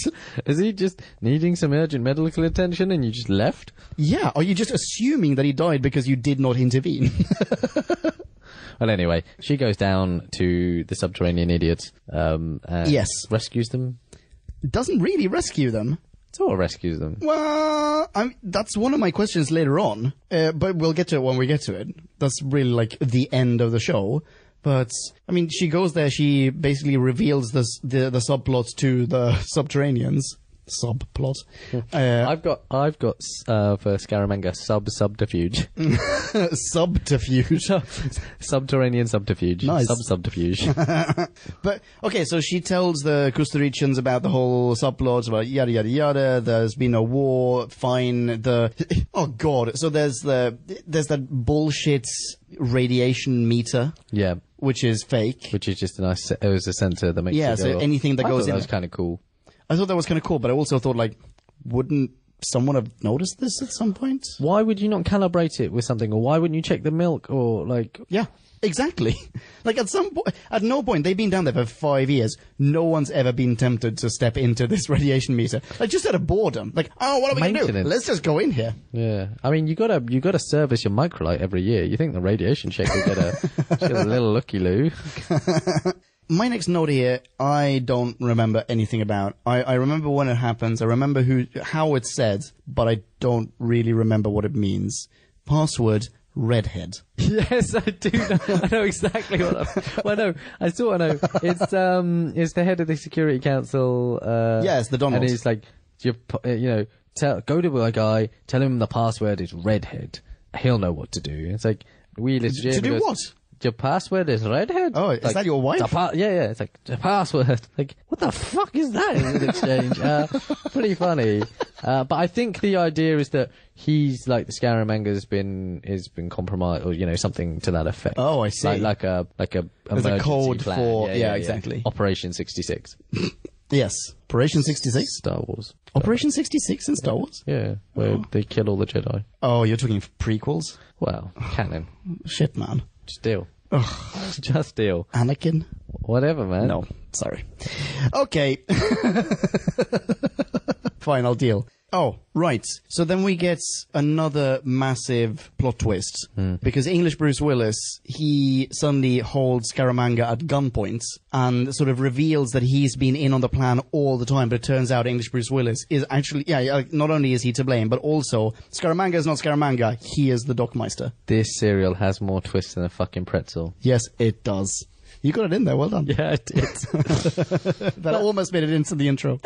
Is he just needing some urgent medical attention and you just left? Yeah, are you just assuming that he died because you did not intervene? Well, anyway, she goes down to the subterranean idiots and rescues them. Doesn't really rescue them. Sort of rescues them. Well, that's one of my questions later on, but we'll get to it when we get to it. That's really like the end of the show. But, I mean, she goes there, she basically reveals the subplot to the subterraneans. Subplot. I've got for Scaramanga subterfuge. Subterfuge. Subterranean subterfuge. Nice. Subterfuge. But, okay, so she tells the Kusturicans about the whole subplot, about yada yada yada, there's been a war, fine, oh god, so there's that bullshit radiation meter. Yeah. Which is fake. Which is just it was a sensor that makes it go so off. anything that goes in. That was kind of cool. I thought that was kind of cool, but I also thought, like, wouldn't someone have noticed this at some point? Why would you not calibrate it with something? Or why wouldn't you check the milk? Or, like... Yeah, exactly. Like, at no point, they've been down there for 5 years, no one's ever been tempted to step into this radiation meter. Like, just out of boredom. Like, oh, what are we going to do? Let's just go in here. Yeah. I mean, you gotta service your microlight every year. You think the radiation check will get a little looky-loo. My next note here, I don't remember anything about. I remember when it happens. I remember how it's said, but I don't really remember what it means. Password, redhead. Yes, I do know. I know exactly what I sort of know. It's the head of the Security Council. Yes, the Donald. And he's like, go to a guy, tell him the password is redhead. He'll know what to do. It's like, to do what? Your password is redhead? Oh, is that your wife? Yeah. It's like, the password. Like, what the fuck is that in an exchange? Pretty funny. But I think the idea is that he's like, the Scaramanga's been compromised, or, something to that effect. Oh, I see. Like a There's a code plan. for, yeah, exactly. Operation 66. Yes. Operation 66? Star Wars. Operation 66 in Star Wars? Yeah, where they kill all the Jedi. Oh, you're talking prequels? Well, canon. Shit, man. Just deal. Just deal. Anakin? Whatever, man. No, sorry. Okay. Fine, I'll deal. Oh, right. So then we get another massive plot twist. Because English Bruce Willis, he suddenly holds Scaramanga at gunpoint and sort of reveals that he's been in on the plan all the time. But it turns out English Bruce Willis is actually, not only is he to blame, but also Scaramanga is not Scaramanga. He is the Dockmeister. This cereal has more twists than a fucking pretzel. Yes, it does. You got it in there, well done. Yeah, it did. That almost made it into the intro.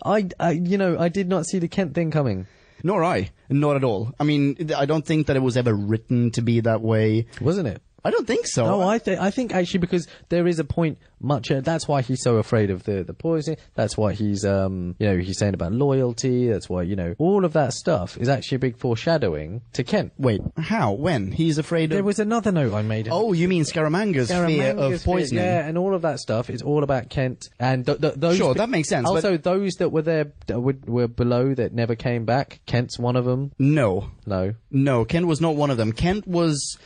I did not see the Kent thing coming. Nor I. Not at all. I mean, I don't think that it was ever written to be that way. Wasn't it? I don't think so. No, I think actually because there is a point that's why he's so afraid of the poison. That's why he's he's saying about loyalty. That's why, all of that stuff is actually a big foreshadowing to Kent. Wait, how? When? He's afraid of... There was another note I made. Oh, you mean Scaramanga's fear of poisoning? Yeah, and all of that stuff is all about Kent. And those... Sure, that makes sense. Also, those that were there, were below that never came back. Kent's one of them. No. No, Kent was not one of them. Kent was...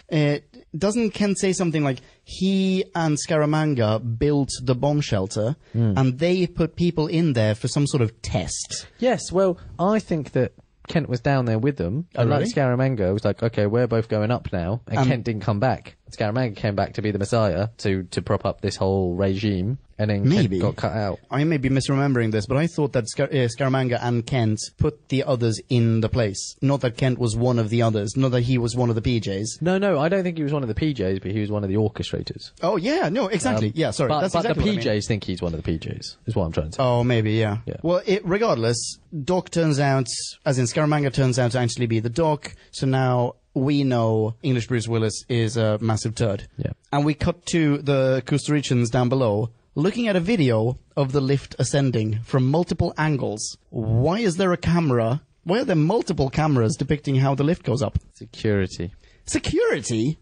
doesn't Kent say something like he and Scaramanga built the bomb shelter and they put people in there for some sort of test? Yes, well, I think that Kent was down there with them. Oh, and really? like Scaramanga was like, okay, we're both going up now. And Kent didn't come back. Scaramanga came back to be the Messiah to prop up this whole regime. And then Maybe. Kent got cut out. I may be misremembering this, but I thought that Scaramanga and Kent put the others in the place. Not that Kent was one of the others. Not that he was one of the PJs. No, I don't think he was one of the PJs, but he was one of the orchestrators. Oh, yeah, no, exactly. Yeah, sorry. But That's the exactly what I mean. PJs think he's one of the PJs, is what I'm trying to say. Oh, maybe, yeah. Well, regardless, Doc turns out, as in Scaramanga turns out to actually be the Doc, so now we know English Bruce Willis is a massive turd. Yeah. And we cut to the Costa Ricans down below, looking at a video of the lift ascending from multiple angles. Why is there a camera? Why are there multiple cameras depicting how the lift goes up? Security. Security?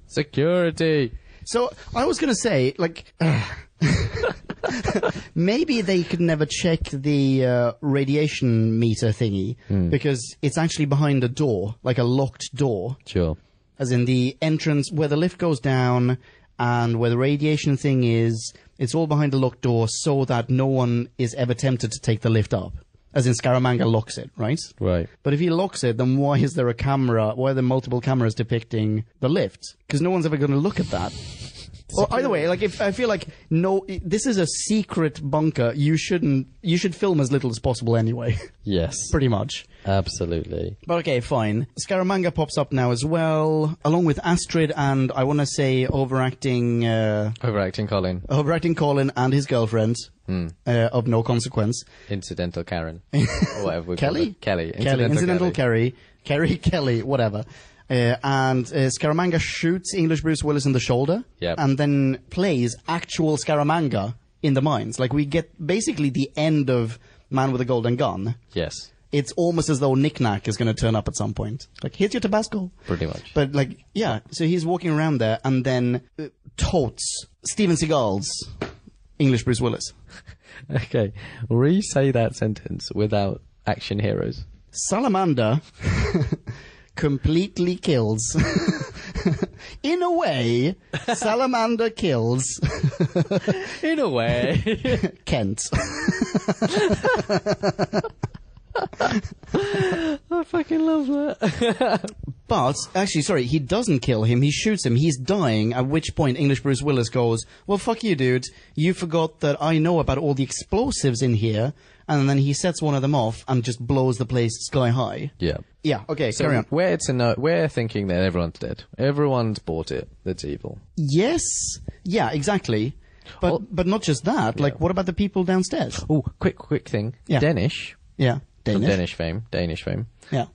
So, I was gonna say, maybe they could never check the radiation meter thingy, because it's actually behind a door, like a locked door. Sure. As in the entrance where the lift goes down and where the radiation thing is, it's all behind a locked door so that no one is ever tempted to take the lift up. As in Scaramanga locks it, right? Right. But if he locks it, then why is there a camera? Why are there multiple cameras depicting the lift? Because no one's ever going to look at that. Or either way, if I feel like this is a secret bunker. You should film as little as possible anyway. Yes. Pretty much. Absolutely. But okay, fine. Scaramanga pops up now as well, along with Astrid and I want to say overacting Colin and his girlfriend of no consequence. Incidental Karen. Or whatever we call it. Kelly. Incidental Kerry. Kelly, whatever. And Scaramanga shoots English Bruce Willis in the shoulder, and then plays actual Scaramanga in the mines. Like, we get basically the end of Man with a Golden Gun. Yes. It's almost as though Knick Knack is going to turn up at some point. Like, here's your Tabasco. Pretty much. But, so he's walking around there and then totes Steven Seagal's English Bruce Willis. Okay, re-say that sentence without action heroes. Salamander completely kills. In a way, Salamander kills. In a way. Kent. I fucking love that. But, actually, sorry, he doesn't kill him, he shoots him, he's dying, at which point English Bruce Willis goes, well, fuck you, dude, you forgot that I know about all the explosives in here, and then he sets one of them off and just blows the place sky high. Yeah. Yeah, okay, So carry on. we're thinking that everyone's dead. Everyone's bought it. That's evil. Yes, yeah, exactly. But not just that, what about the people downstairs? Oh, quick thing. Yeah. Danish. Yeah. From Danish fame. Yeah.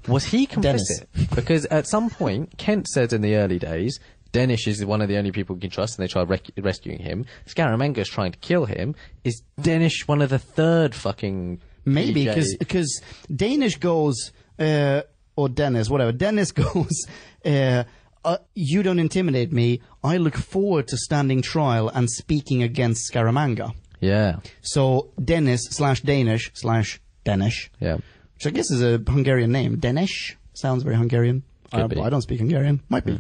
Was he complicit? Because at some point, Kent said in the early days, Danish is one of the only people we can trust, and they try rescuing him. Scaramanga's trying to kill him. Is Danish one of the third fucking... Maybe, PJ? because Danish goes, or Dennis, whatever. Dennis goes, you don't intimidate me. I look forward to standing trial and speaking against Scaramanga. Yeah. So Dennis/Danish/Danish, Yeah. which I guess is a Hungarian name. Danish sounds very Hungarian. Could be. I don't speak Hungarian. Might be.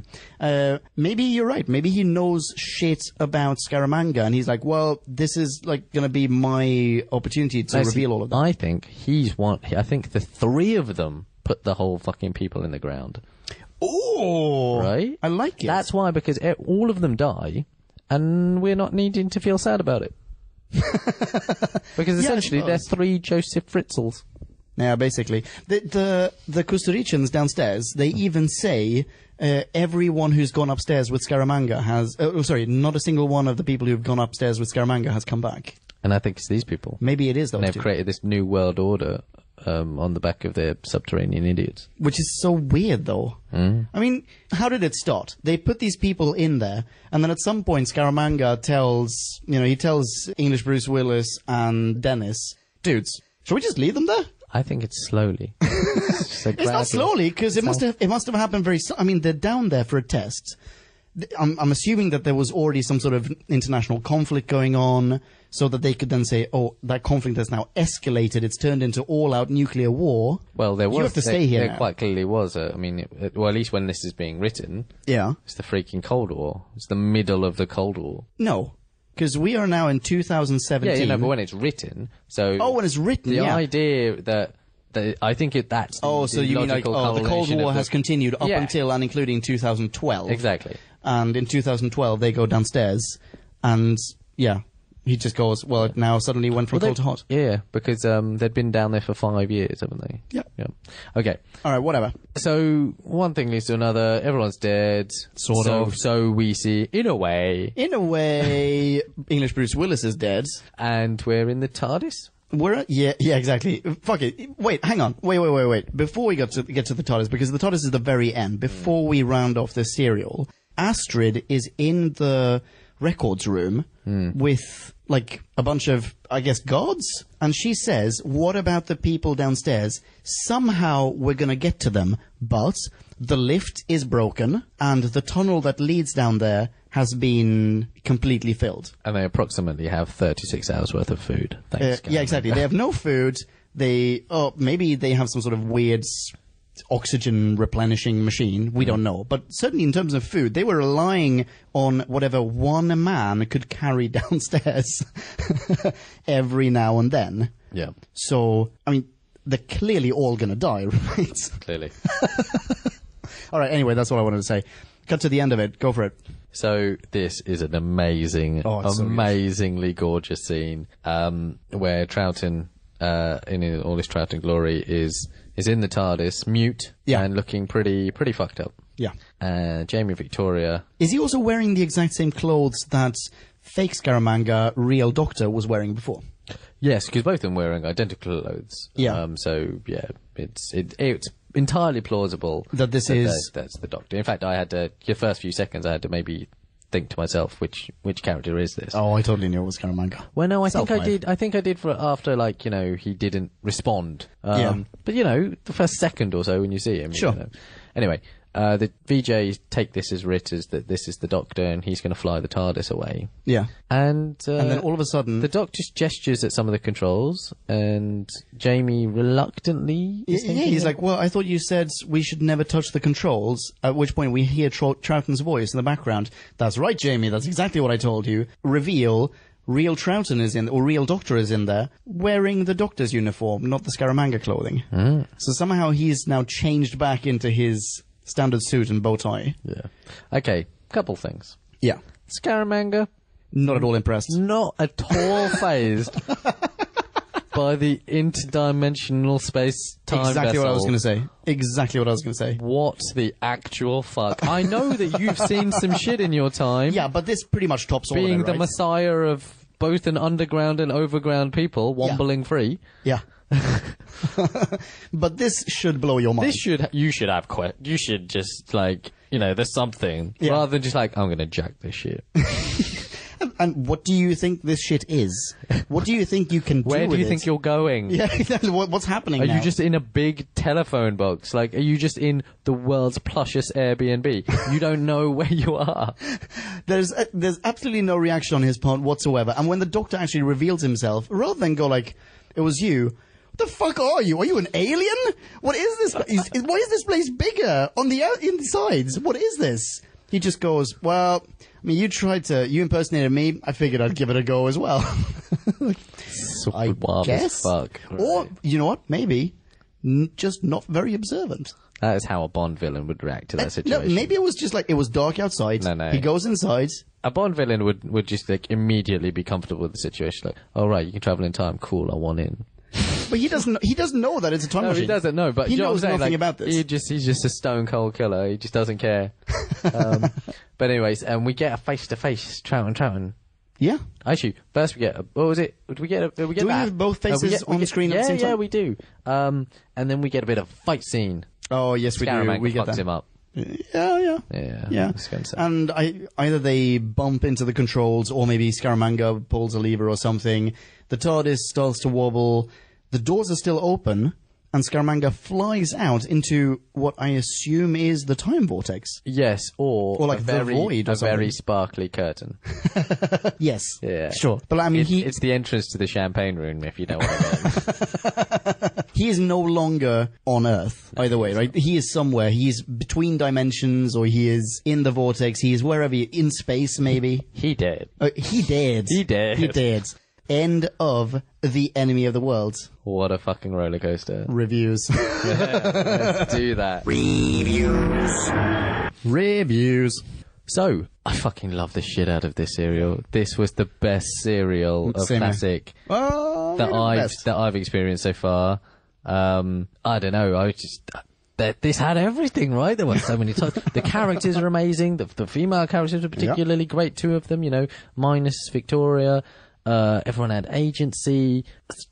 Maybe you're right. Maybe he knows shit about Scaramanga, and he's like, well, this is like going to be my opportunity to reveal all of that. I think I think the three of them put the whole fucking people in the ground. Oh, Right? I like it. That's why, because all of them die, and we're not needing to feel sad about it. Because essentially they're three Joseph Fritzels. Yeah, basically. The Kusturicans downstairs, they even say everyone who's gone upstairs with Scaramanga has... not a single one of the people who've gone upstairs with Scaramanga has come back. And I think it's these people. Maybe it is those And they've two. created this new world order on the back of their subterranean idiots. Which is so weird, though. I mean, how did it start? They put these people in there, and then at some point Scaramanga tells English Bruce Willis and Dennis, dudes, should we just leave them there? I think it's slowly. It's not slowly, because it must have happened very... I mean, they're down there for a test. I'm assuming that there was already some sort of international conflict going on, so that they could then say, oh, that conflict has now escalated, it's turned into all-out nuclear war. Well, there was... You have to stay here There now. quite clearly was. At least when this is being written, Yeah. it's the freaking Cold War. It's the middle of the Cold War. No. Because we are now in 2017. Yeah, but when it's written, so... Oh, when it's written, the yeah. idea that I think that's the Oh, so you mean like, logical the Cold culmination War of has continued up until and including 2012. Exactly. And in 2012, they go downstairs, and, yeah, he just goes, well, it now suddenly went from cold to hot. Yeah, because they'd been down there for 5 years, haven't they? Yeah. Okay. All right, whatever. So, one thing leads to another. Everyone's dead. Sort of. So we see, in a way. In a way, English Bruce Willis is dead. And we're in the TARDIS. Yeah, exactly. Fuck it. Wait, hang on. Wait. Before we get to the TARDIS, because the TARDIS is the very end, before we round off this serial, Astrid is in the records room with, like, a bunch of, I guess, gods? And she says, what about the people downstairs? Somehow we're gonna get to them, but the lift is broken, and the tunnel that leads down there has been completely filled. And they approximately have 36 hours worth of food. Thanks, yeah, exactly. They have no food. Maybe they have some sort of weird oxygen replenishing machine. We don't know. But certainly in terms of food, they were relying on whatever one man could carry downstairs every now and then. Yeah. So, I mean, they're clearly all going to die, right? Clearly. All right, anyway, that's what I wanted to say. Cut to the end of it. Go for it. So this is an amazingly gorgeous scene where Troughton, in all his Troughton glory, is in the TARDIS, mute and looking pretty fucked up. Yeah. Jamie Victoria. Is he also wearing the exact same clothes that fake Scaramanga, real Doctor, was wearing before? Yes, because both of them wearing identical clothes. Yeah. So yeah, it's entirely plausible that that's the Doctor. In fact, I had to, the first few seconds, I had to maybe think to myself, which character is this? Oh, I totally knew it was Scaramanga. Well, no, I think I did for after, like, he didn't respond. But the first second or so when you see him. Sure. Anyway, the VJs take this as writ as that this is the Doctor and he's going to fly the TARDIS away. Yeah. And then all of a sudden... the Doctor gestures at some of the controls and Jamie reluctantly... he's like, well, I thought you said we should never touch the controls, at which point we hear Troughton's voice in the background. That's right, Jamie, that's exactly what I told you. Reveal... real Troughton is in, or real Doctor is in there, wearing the Doctor's uniform, not the Scaramanga clothing. So somehow he's now changed back into his standard suit and bow tie. Yeah. Okay, couple things. Yeah. Scaramanga, not at all impressed. Not at all phased by the interdimensional space-time Exactly vessel. what I was going to say. Exactly what I was going to say. What the actual fuck? I know that you've seen some shit in your time. Yeah, but this pretty much tops all of it, being right? the messiah of both an underground and overground people, wombling free. Yeah. But this should blow your mind. You should just, like, there's something. Yeah. Rather than just like, I'm going to jack this shit. And what do you think this shit is? What do you think you can do Where do with you it? think you're going? Yeah, exactly. What's happening Are now? you just in a big telephone box? Like, are you just in the world's plushest Airbnb? You don't know where you are. There's absolutely no reaction on his part whatsoever. And when the Doctor actually reveals himself, rather than go like, "It was you," what the fuck are you? Are you an alien? What is this? Why is this place bigger on the insides? What is this? He just goes, "Well, I mean, you impersonated me. I figured I'd give it a go as well." I Wild guess. as fuck. Or, you know what? Maybe just not very observant. That is how a Bond villain would react to that No, situation. maybe it was just like, it was dark outside. No. He goes inside. A Bond villain would just like immediately be comfortable with the situation. Like, all right, you can travel in time. Cool, I want in. But he doesn't know that it's a time No, machine. he doesn't know. But he you know knows what I'm saying? nothing Like, about this. He's just a stone cold killer. He just doesn't care. But anyways, we get a face to face Troughton. Yeah. Actually, first we get what was it? Did we get Do we have both faces on the screen at the same time? Yeah, we do. And then we get a bit of fight scene. Oh, yes, we do. Scaramanga We get fucks that. him up. Yeah. Yeah. Expensive. And either they bump into the controls, or maybe Scaramanga pulls a lever or something. The TARDIS starts to wobble. The doors are still open, and Scaramanga flies out into what I assume is the time vortex. Yes, or Or like the void or a very something. sparkly curtain. Yes. Yeah. Sure. But I mean, It's the entrance to the champagne room, if you know what I mean. he is no longer on Earth, either way, right? He is somewhere. He is between dimensions, or he is in the vortex. He is wherever, in space, maybe. He did. He did. He did. He did. End of The Enemy of the World. What a fucking roller coaster. Reviews. Let's do that. Reviews. So, I fucking love the shit out of this serial. This was the best serial of Same here. classic Oh, that maybe the best. I've experienced so far. I don't know. This had everything, right? There were so many times. The characters are amazing. The female characters are particularly great. Two of them, minus Victoria. Everyone had agency.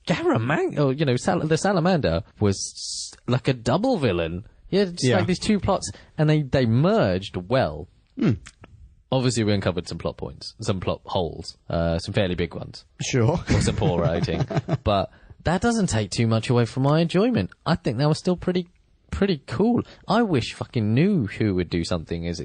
Scaramanga, the Salamander was like a double villain. Yeah, like these two plots, and they merged well. Obviously, we uncovered some plot points, some plot holes, some fairly big ones. Sure. Or some poor writing. But that doesn't take too much away from my enjoyment. I think that was still pretty cool. I wish fucking New Who would do something as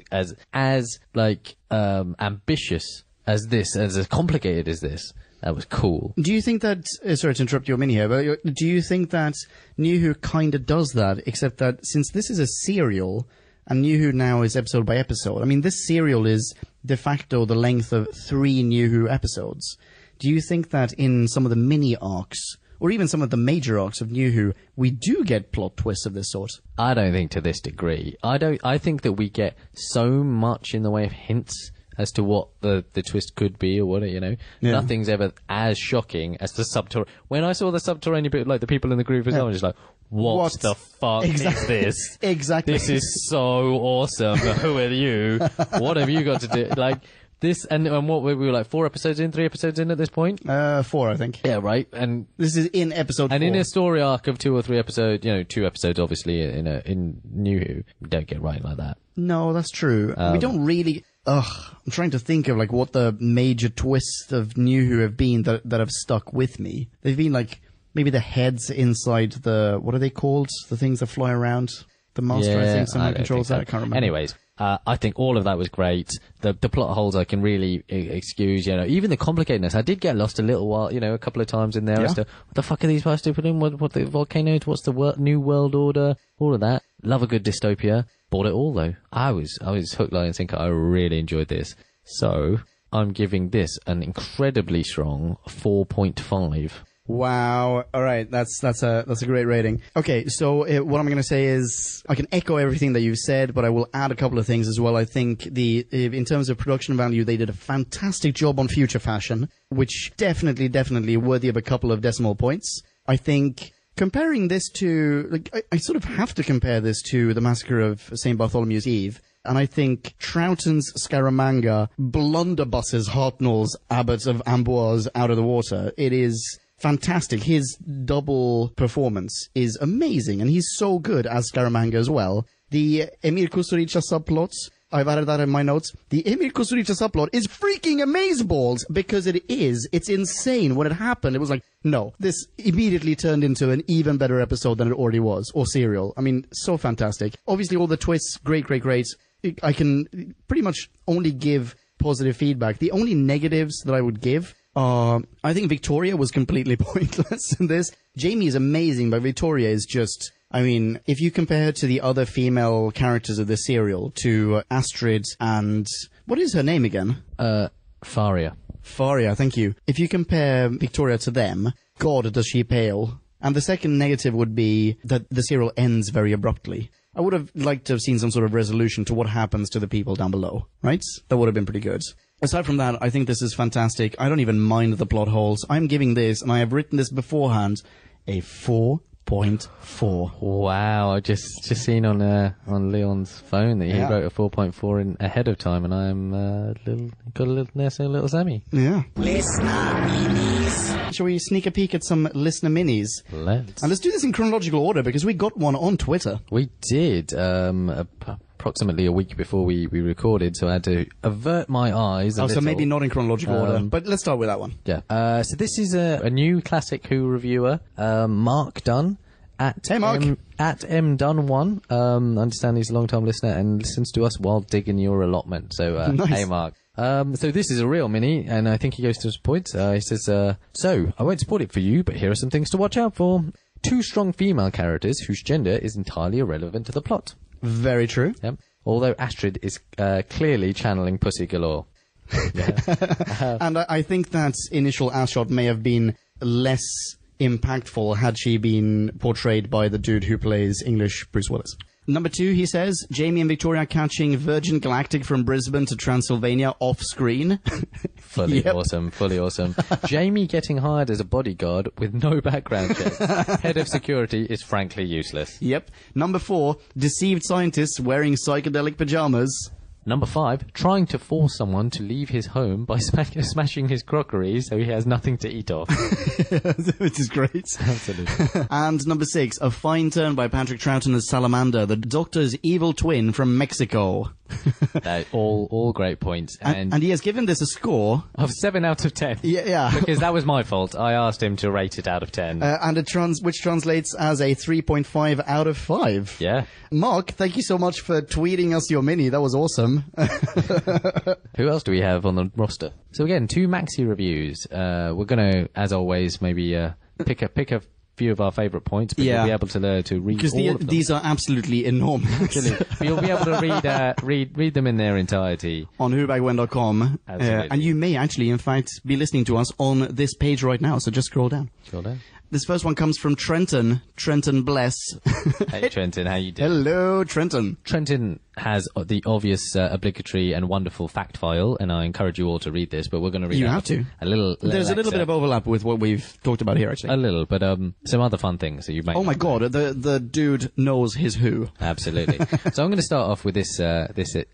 ambitious as this, as complicated as this. That was cool. Do you think that, sorry to interrupt your mini here, but do you think that New Who kind of does that, except that since this is a serial, and New Who now is episode by episode, I mean, this serial is de facto the length of 3 New Who episodes. Do you think that in some of the mini arcs, or even some of the major arcs of New Who, we do get plot twists of this sort? I don't think to this degree. I think that we get so much in the way of hints as to what the twist could be, or what, Yeah. Nothing's ever as shocking as the subterranean. When I saw the subterranean bit, like the people in the group, I was just like, what the fuck is this? Exactly. This is so awesome. Who are you? What have you got to do? Like, this, and what we were like 3 episodes in at this point? 4, I think. Yeah, right. And This is in episode 4. in a story arc of 2 or 3 episodes, 2 episodes obviously in New Who, we don't get writing like that. No, that's true. We don't really... I'm trying to think of, like, what the major twists of New Who have been that have stuck with me. They've been, like, maybe the heads inside the... What are they called? The things that fly around? The master, I think, somehow controls that. I can't remember. Anyways, I think all of that was great. The plot holes I can really excuse, even the complicatedness. I did get lost a little while, a couple of times in there as to what the fuck are these supposed to put in? What the volcanoes? What's the new world order? All of that. Love a good dystopia. Bought it all though. I was hook, line, and sinker. I really enjoyed this. So I'm giving this an incredibly strong 4.5. Wow. All right. That's a great rating. Okay. So what I'm going to say is I can echo everything that you've said, but I will add a couple of things as well. I think in terms of production value, they did a fantastic job on future fashion, which definitely worthy of a couple of decimal points. I think comparing this to, like, I sort of have to compare this to the Massacre of St. Bartholomew's Eve. And I think Troughton's Scaramanga blunderbusses Hartnell's Abbot of Amboise out of the water. It is fantastic. His double performance is amazing, and he's so good as Scaramanga as well. The Emir Kusturica subplots I've added that in my notes. The Emil Kusturica subplot is freaking amazeballs because it is. It's insane. When it happened, it was like, no, this immediately turned into an even better episode than it already was, or serial. I mean, so fantastic. Obviously, all the twists, great. I can pretty much only give positive feedback. The only negatives that I would give are, I think Victoria was completely pointless in this. Jamie is amazing, but Victoria is just, I mean, if you compare her to the other female characters of the serial, to Astrid and, what is her name again? Faria, thank you. If you compare Victoria to them, God, does she pale. And the second negative would be that the serial ends very abruptly. I would have liked to have seen some sort of resolution to what happens to the people down below, right? That would have been pretty good. Aside from that, I think this is fantastic. I don't even mind the plot holes. I'm giving this, and I have written this beforehand, a 4.4. Wow, I just seen on Leon's phone that he wrote a 4.4 in ahead of time, and I'm got a little Sammy. Yeah. Listener minis. Shall we sneak a peek at some listener minis? Let's. And let's do this in chronological order because we got one on Twitter. We did. Approximately a week before we recorded, so I had to avert my eyes a little. So maybe not in chronological order, but let's start with that one. Yeah. So this is a new classic Who reviewer, Mark Dunn. Hey, Mark. At MDunn1. I understand he's a long-time listener and listens to us while digging your allotment. So, nice. Hey, Mark. So this is a real mini, and I think he goes to his point. He says, so, I won't spoil it for you, but here are some things to watch out for. 2 strong female characters whose gender is entirely irrelevant to the plot. Very true. Yep. Although Astrid is clearly channeling Pussy Galore. Yeah. And I think that initial ass shot may have been less impactful had she been portrayed by the dude who plays English Bruce Willis. Number 2, he says, Jamie and Victoria catching Virgin Galactic from Brisbane to Transylvania off screen. Fully awesome. Jamie getting hired as a bodyguard with no background check. Head of security is frankly useless. Yep. Number 4, deceived scientists wearing psychedelic pajamas. Number 5, trying to force someone to leave his home by smashing his crockery so he has nothing to eat off. Which is great. Absolutely. And number 6, a fine turn by Patrick Troughton as Salamander, the Doctor's evil twin from Mexico. All great points. And he has given this a score of 7 out of 10. Yeah. Because that was my fault. I asked him to rate it out of 10. And which translates as a 3.5 out of 5. Yeah. Mark, thank you so much for tweeting us your mini. That was awesome. Who else do we have on the roster? So again, 2 maxi reviews. We're going to, as always, maybe pick a few of our favourite points, but you'll be able to read because all of them. These are absolutely enormous. You'll be able to read them in their entirety on whobagwen.com. And you may actually, in fact, be listening to us on this page right now. So just scroll down. This first one comes from Trenton. Trenton Bless. Hey, Trenton, how you doing? Hello, Trenton. Trenton has the obvious, obligatory and wonderful fact file, and I encourage you all to read this, but we're going to read a little There's a little bit of overlap with what we've talked about here, actually. A little, but some other fun things that you might. Oh my God, the dude knows his who. Absolutely. So I'm going to start off with this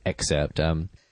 excerpt.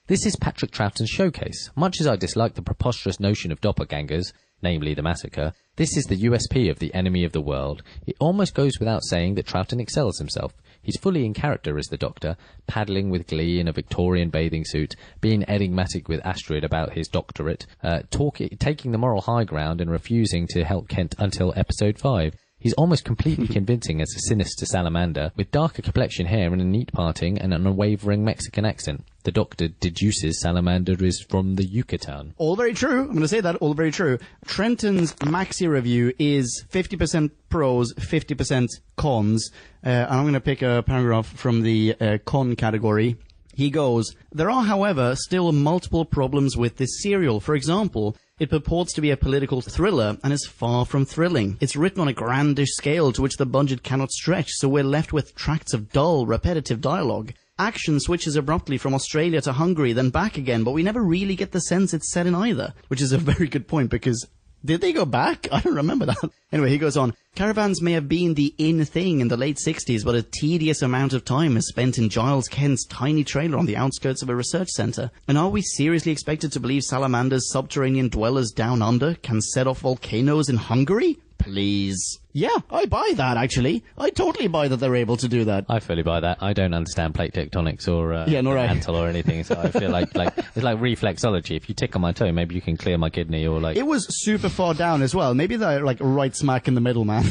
This is Patrick Troughton's showcase. Much as I dislike the preposterous notion of doppelgangers, namely the massacre, this is the USP of the enemy of the world. It almost goes without saying that Troughton excels himself. He's fully in character as the Doctor, paddling with glee in a Victorian bathing suit, being enigmatic with Astrid about his doctorate, taking the moral high ground and refusing to help Kent until episode 5. He's almost completely convincing as a sinister salamander, with darker complexion hair and a neat parting and an unwavering Mexican accent. The Doctor deduces salamander is from the Yucatan. All very true. I'm going to say that. All very true. Trenton's maxi review is 50% pros, 50% cons. And I'm going to pick a paragraph from the con category. He goes, there are, however, still multiple problems with this serial. For example, it purports to be a political thriller and is far from thrilling. It's written on a grandish scale to which the budget cannot stretch, so we're left with tracts of dull, repetitive dialogue. Action switches abruptly from Australia to Hungary, then back again, but we never really get the sense it's set in either. Which is a very good point, because did they go back? I don't remember that. Anyway, he goes on. Caravans may have been the in thing in the late 60s, but a tedious amount of time is spent in Giles Kent's tiny trailer on the outskirts of a research centre. And are we seriously expected to believe salamanders, subterranean dwellers down under, can set off volcanoes in Hungary? please. Yeah, I buy that, actually. I totally buy that they're able to do that. I fully buy that. I don't understand plate tectonics or mantle or anything, so I feel like it's like reflexology. If you tick on my toe, maybe you can clear my kidney or like... It was super far down as well. Maybe they're like right smack in the middle, man.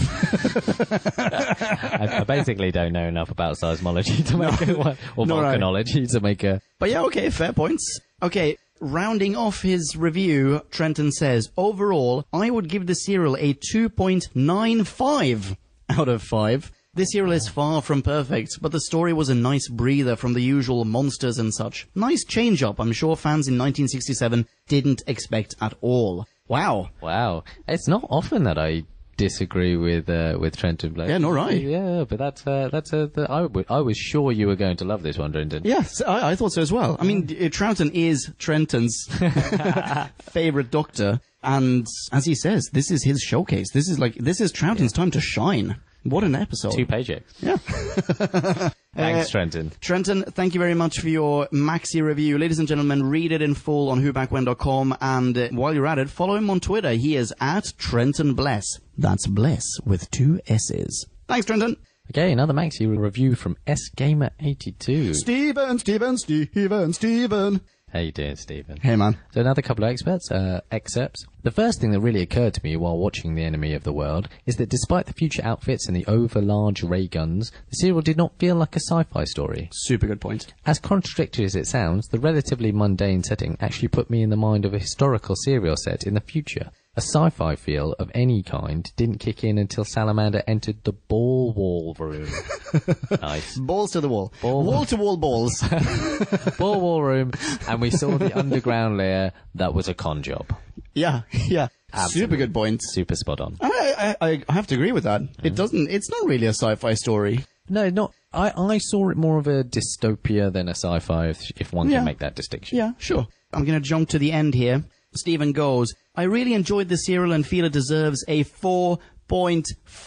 I basically don't know enough about seismology to make volcanology to make a... But yeah, okay, fair points. Okay. Rounding off his review, Trenton says, overall, I would give the serial a 2.95 out of 5. This serial is far from perfect, but the story was a nice breather from the usual monsters and such. Nice change-up I'm sure fans in 1967 didn't expect at all. Wow. Wow. It's not often that I disagree with Trenton Blake. Yeah, no, right. Yeah, but I was sure you were going to love this one, Trenton. Yes, I thought so as well. I mean, Troughton is Trenton's favorite Doctor, and as he says, this is his showcase. This is Troughton's time to shine. What an episode. 2 pages. Yeah. Thanks, Trenton. Trenton, thank you very much for your maxi review. Ladies and gentlemen, read it in full on whobackwhen.com, and while you're at it, follow him on Twitter. He is at Trenton Bless. That's Bless with 2 S's. Thanks, Trenton. Okay, another maxi review from SGamer82. Steven. How you doing, Stephen? Hey, man. So another couple of excerpts. The first thing that really occurred to me while watching The Enemy of the World is that despite the future outfits and the over-large ray guns, the serial did not feel like a sci-fi story. Super good point. As contradictory as it sounds, the relatively mundane setting actually put me in the mind of a historical serial set in the future. A sci-fi feel of any kind didn't kick in until Salamander entered the ball wall room. Nice. Balls to the wall. Wall-to-wall balls. Ball wall room, and we saw the underground layer that was a con job. Yeah. Absolutely. Super good point. Super spot on. I have to agree with that. It's not really a sci-fi story. No, not. I saw it more of a dystopia than a sci-fi, if one can make that distinction. Yeah, sure. I'm going to jump to the end here. Stephen goes, I really enjoyed the serial and feel it deserves a 4.4.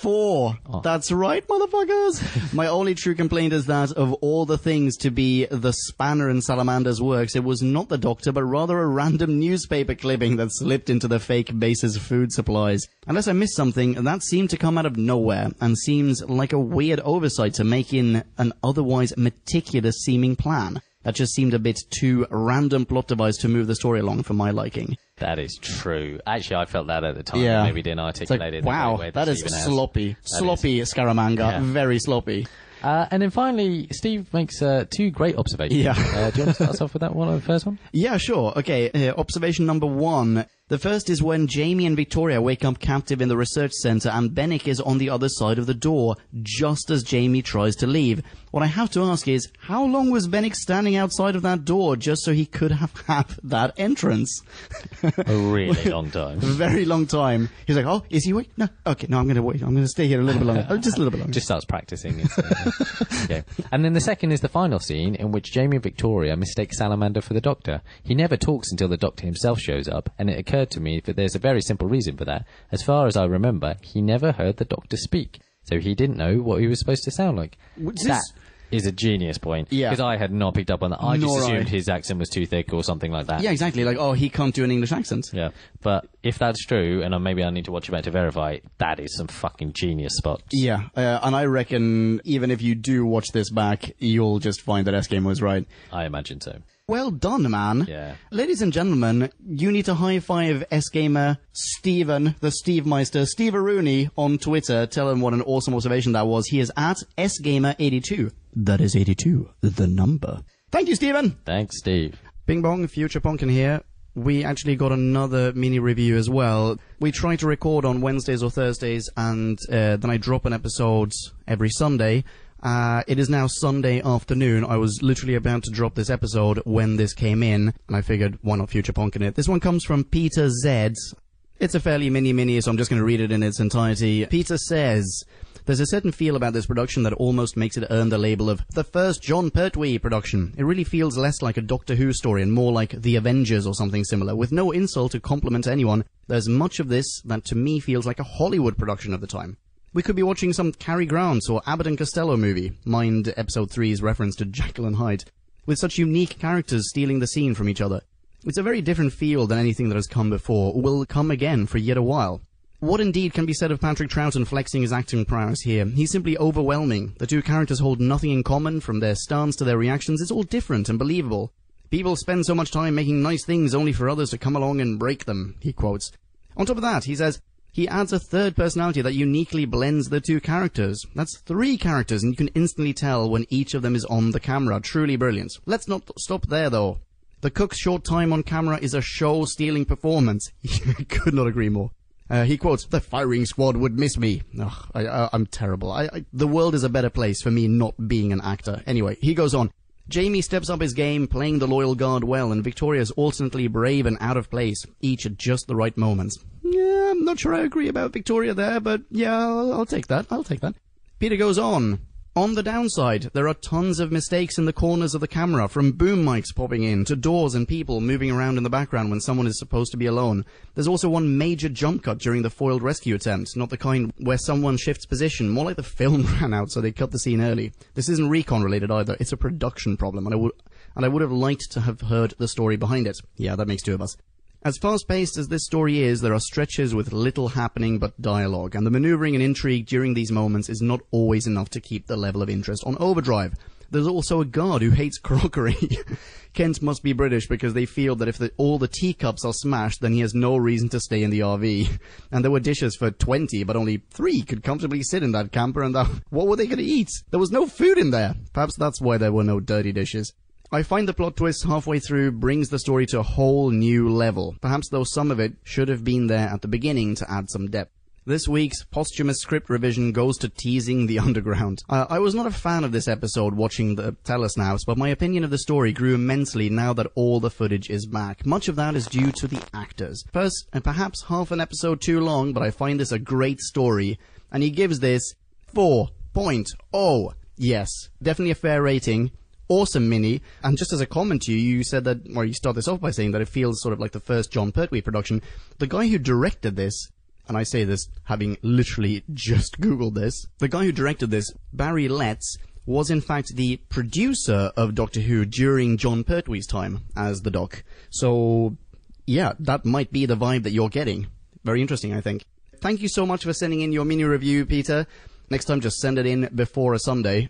Oh. That's right, motherfuckers. My only true complaint is that of all the things to be the spanner in Salamander's works, it was not the Doctor, but rather a random newspaper clipping that slipped into the fake base's food supplies. Unless I missed something, that seemed to come out of nowhere, and seems like a weird oversight to make in an otherwise meticulous-seeming plan. That just seemed a bit too random plot device to move the story along for my liking. That is true. Actually, I felt that at the time. Yeah. Maybe didn't articulate it in the way that is Stephen sloppy. Has. Sloppy Scaramanga. Yeah. Very sloppy. And then finally, Steve makes 2 great observations. Yeah. Do you want to start us off with that one, the first one? Yeah, sure. Okay, observation number 1. The first is when Jamie and Victoria wake up captive in the research center and Bennick is on the other side of the door, just as Jamie tries to leave. What I have to ask is, how long was Bennick standing outside of that door just so he could have that entrance? A really long time. Very long time. He's like, oh, is he waiting? No, okay, no, I'm going to wait. I'm going to stay here a little bit longer. Oh, just a little bit longer. Just starts practicing. Okay. And then the second is the final scene in which Jamie and Victoria mistake Salamander for the Doctor. He never talks until the Doctor himself shows up, and it occurred to me that there's a very simple reason for that. As far as I remember, he never heard the Doctor speak, so he didn't know what he was supposed to sound like. That is a genius point. Yeah. Because I had not picked up on that. I just assumed his accent was too thick or something like that. Yeah, exactly. Like, oh, he can't do an English accent. Yeah. But if that's true, and maybe I need to watch it back to verify, that is some fucking genius spots. Yeah. And I reckon even if you do watch this back, you'll just find that S-Game was right. I imagine so. Well done, man. Yeah. Ladies and gentlemen, you need to high-five S-Gamer Steven, the Steve Meister, Steve Rooney on Twitter. Tell him what an awesome observation that was. He is at SGamer82. That is 82, the number. Thank you, Steven. Thanks, Steve. Bing bong, Future Punkin here. We actually got another mini review as well. We try to record on Wednesdays or Thursdays, and then I drop an episode every Sunday. It is now Sunday afternoon. I was literally about to drop this episode when this came in, and I figured, why not Future Punkin' it? This one comes from Peter Z. It's a fairly mini, so I'm just going to read it in its entirety. Peter says, there's a certain feel about this production that almost makes it earn the label of the first Jon Pertwee production. It really feels less like a Doctor Who story and more like The Avengers or something similar. With no insult to compliment anyone, there's much of this that to me feels like a Hollywood production of the time. We could be watching some Cary Grant or Abbott and Costello movie, mind episode 3's reference to Jekyll and Hyde, with such unique characters stealing the scene from each other. It's a very different feel than anything that has come before, or will come again for yet a while. What indeed can be said of Patrick Troughton flexing his acting prowess here? He's simply overwhelming. The two characters hold nothing in common, from their stance to their reactions. It's all different and believable. People spend so much time making nice things only for others to come along and break them, he quotes. On top of that, he says, he adds a third personality that uniquely blends the two characters. That's 3 characters, and you can instantly tell when each of them is on the camera. Truly brilliant. Let's not stop there, though. The cook's short time on camera is a show-stealing performance. Could not agree more. He quotes, the firing squad would miss me. I'm terrible. The world is a better place for me not being an actor. Anyway, he goes on. Jamie steps up his game, playing the loyal guard well, and Victoria's alternately brave and out of place, each at just the right moments. Yeah, I'm not sure I agree about Victoria there, but yeah, I'll take that. Peter goes on. On the downside, there are tons of mistakes in the corners of the camera, from boom mics popping in, to doors and people moving around in the background when someone is supposed to be alone. There's also one major jump cut during the foiled rescue attempt, not the kind where someone shifts position, more like the film ran out so they cut the scene early. This isn't recon related either, it's a production problem, and I would have liked to have heard the story behind it. Yeah, that makes 2 of us. As fast-paced as this story is, there are stretches with little happening but dialogue, and the maneuvering and intrigue during these moments is not always enough to keep the level of interest on overdrive. There's also a guard who hates crockery. Kent must be British because they feel that if all the teacups are smashed, then he has no reason to stay in the RV. And there were dishes for 20, but only 3 could comfortably sit in that camper, and what were they going to eat? There was no food in there. Perhaps that's why there were no dirty dishes. I find the plot twist halfway through brings the story to a whole new level, perhaps though some of it should have been there at the beginning to add some depth. This week's posthumous script revision goes to teasing the underground. I was not a fan of this episode watching the Tellus Now, but my opinion of the story grew immensely now that all the footage is back. Much of that is due to the actors. First, and perhaps half an episode too long, but I find this a great story, and he gives this 4.0. Yes, definitely a fair rating. Awesome mini, and just as a comment to you, you said that, or you start this off by saying that it feels sort of like the first John Pertwee production. The guy who directed this, and I say this having literally just Googled this, the guy who directed this, Barry Letts, was in fact the producer of Doctor Who during John Pertwee's time as the Doc. So, yeah, that might be the vibe that you're getting. Very interesting, I think. Thank you so much for sending in your mini review, Peter. Next time, just send it in before a Sunday.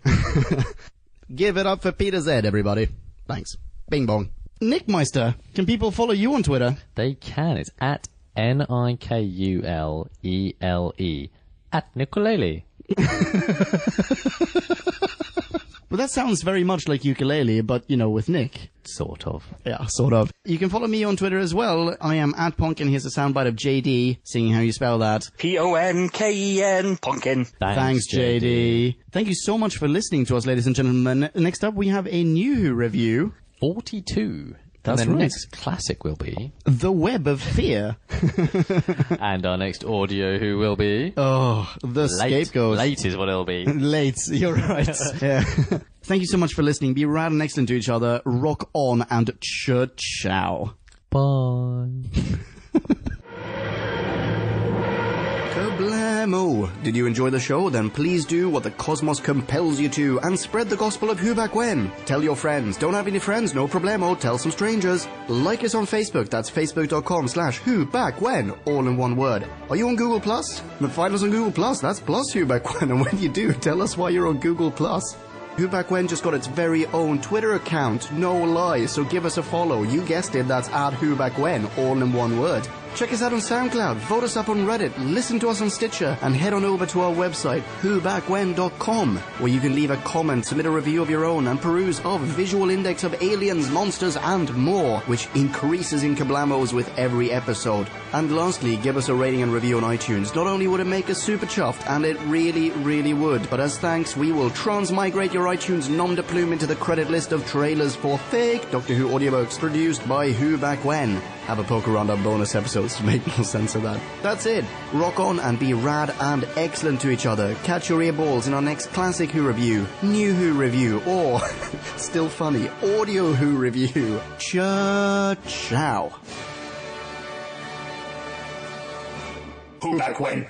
Give it up for Peter Z, everybody. Thanks. Bing bong. Nick Meister, can people follow you on Twitter? They can. It's at Nikulele. At Nikulele. Well, that sounds very much like ukulele, but, you know, with Nick. Sort of. Yeah, sort of. You can follow me on Twitter as well. I am at Ponkin. Here's a soundbite of JD singing how you spell that. Ponken, Ponkin. Thanks, JD. Thank you so much for listening to us, ladies and gentlemen. Next up, we have a new Who review. 42. That's and the right. next classic will be... The Web of Fear. And our next audio Who will be... Oh, The Scapegoat. Late is what it'll be. Late, you're right. Yeah. Thank you so much for listening. Be rad and excellent to each other. Rock on and ciao. Bye. Kablamo! Did you enjoy the show? Then please do what the cosmos compels you to and spread the gospel of Who Back When. Tell your friends. Don't have any friends? No problemo. Tell some strangers. Like us on Facebook. That's facebook.com/Who Back When. All in one word. Are you on Google Plus? Then find us on Google Plus. That's plus Who Back When. And when you do, tell us why you're on Google Plus. Who Back When just got its very own Twitter account, no lie, so give us a follow. You guessed it, that's at Who Back When, all in one word. Check us out on SoundCloud, vote us up on Reddit, listen to us on Stitcher, and head on over to our website, whobackwhen.com, where you can leave a comment, submit a review of your own, and peruse our visual index of aliens, monsters, and more, which increases in kablamos with every episode. And lastly, give us a rating and review on iTunes. Not only would it make us super chuffed, and it really, really would, but as thanks, we will transmigrate your iTunes nom de plume into the credit list of trailers for fake Doctor Who audiobooks produced by Who Back When. Have a poke around our bonus episodes to make more sense of that. That's it. Rock on and be rad and excellent to each other. Catch your earballs in our next classic Who review, new Who review, or, still funny, audio Who review. Ciao. Who Back When?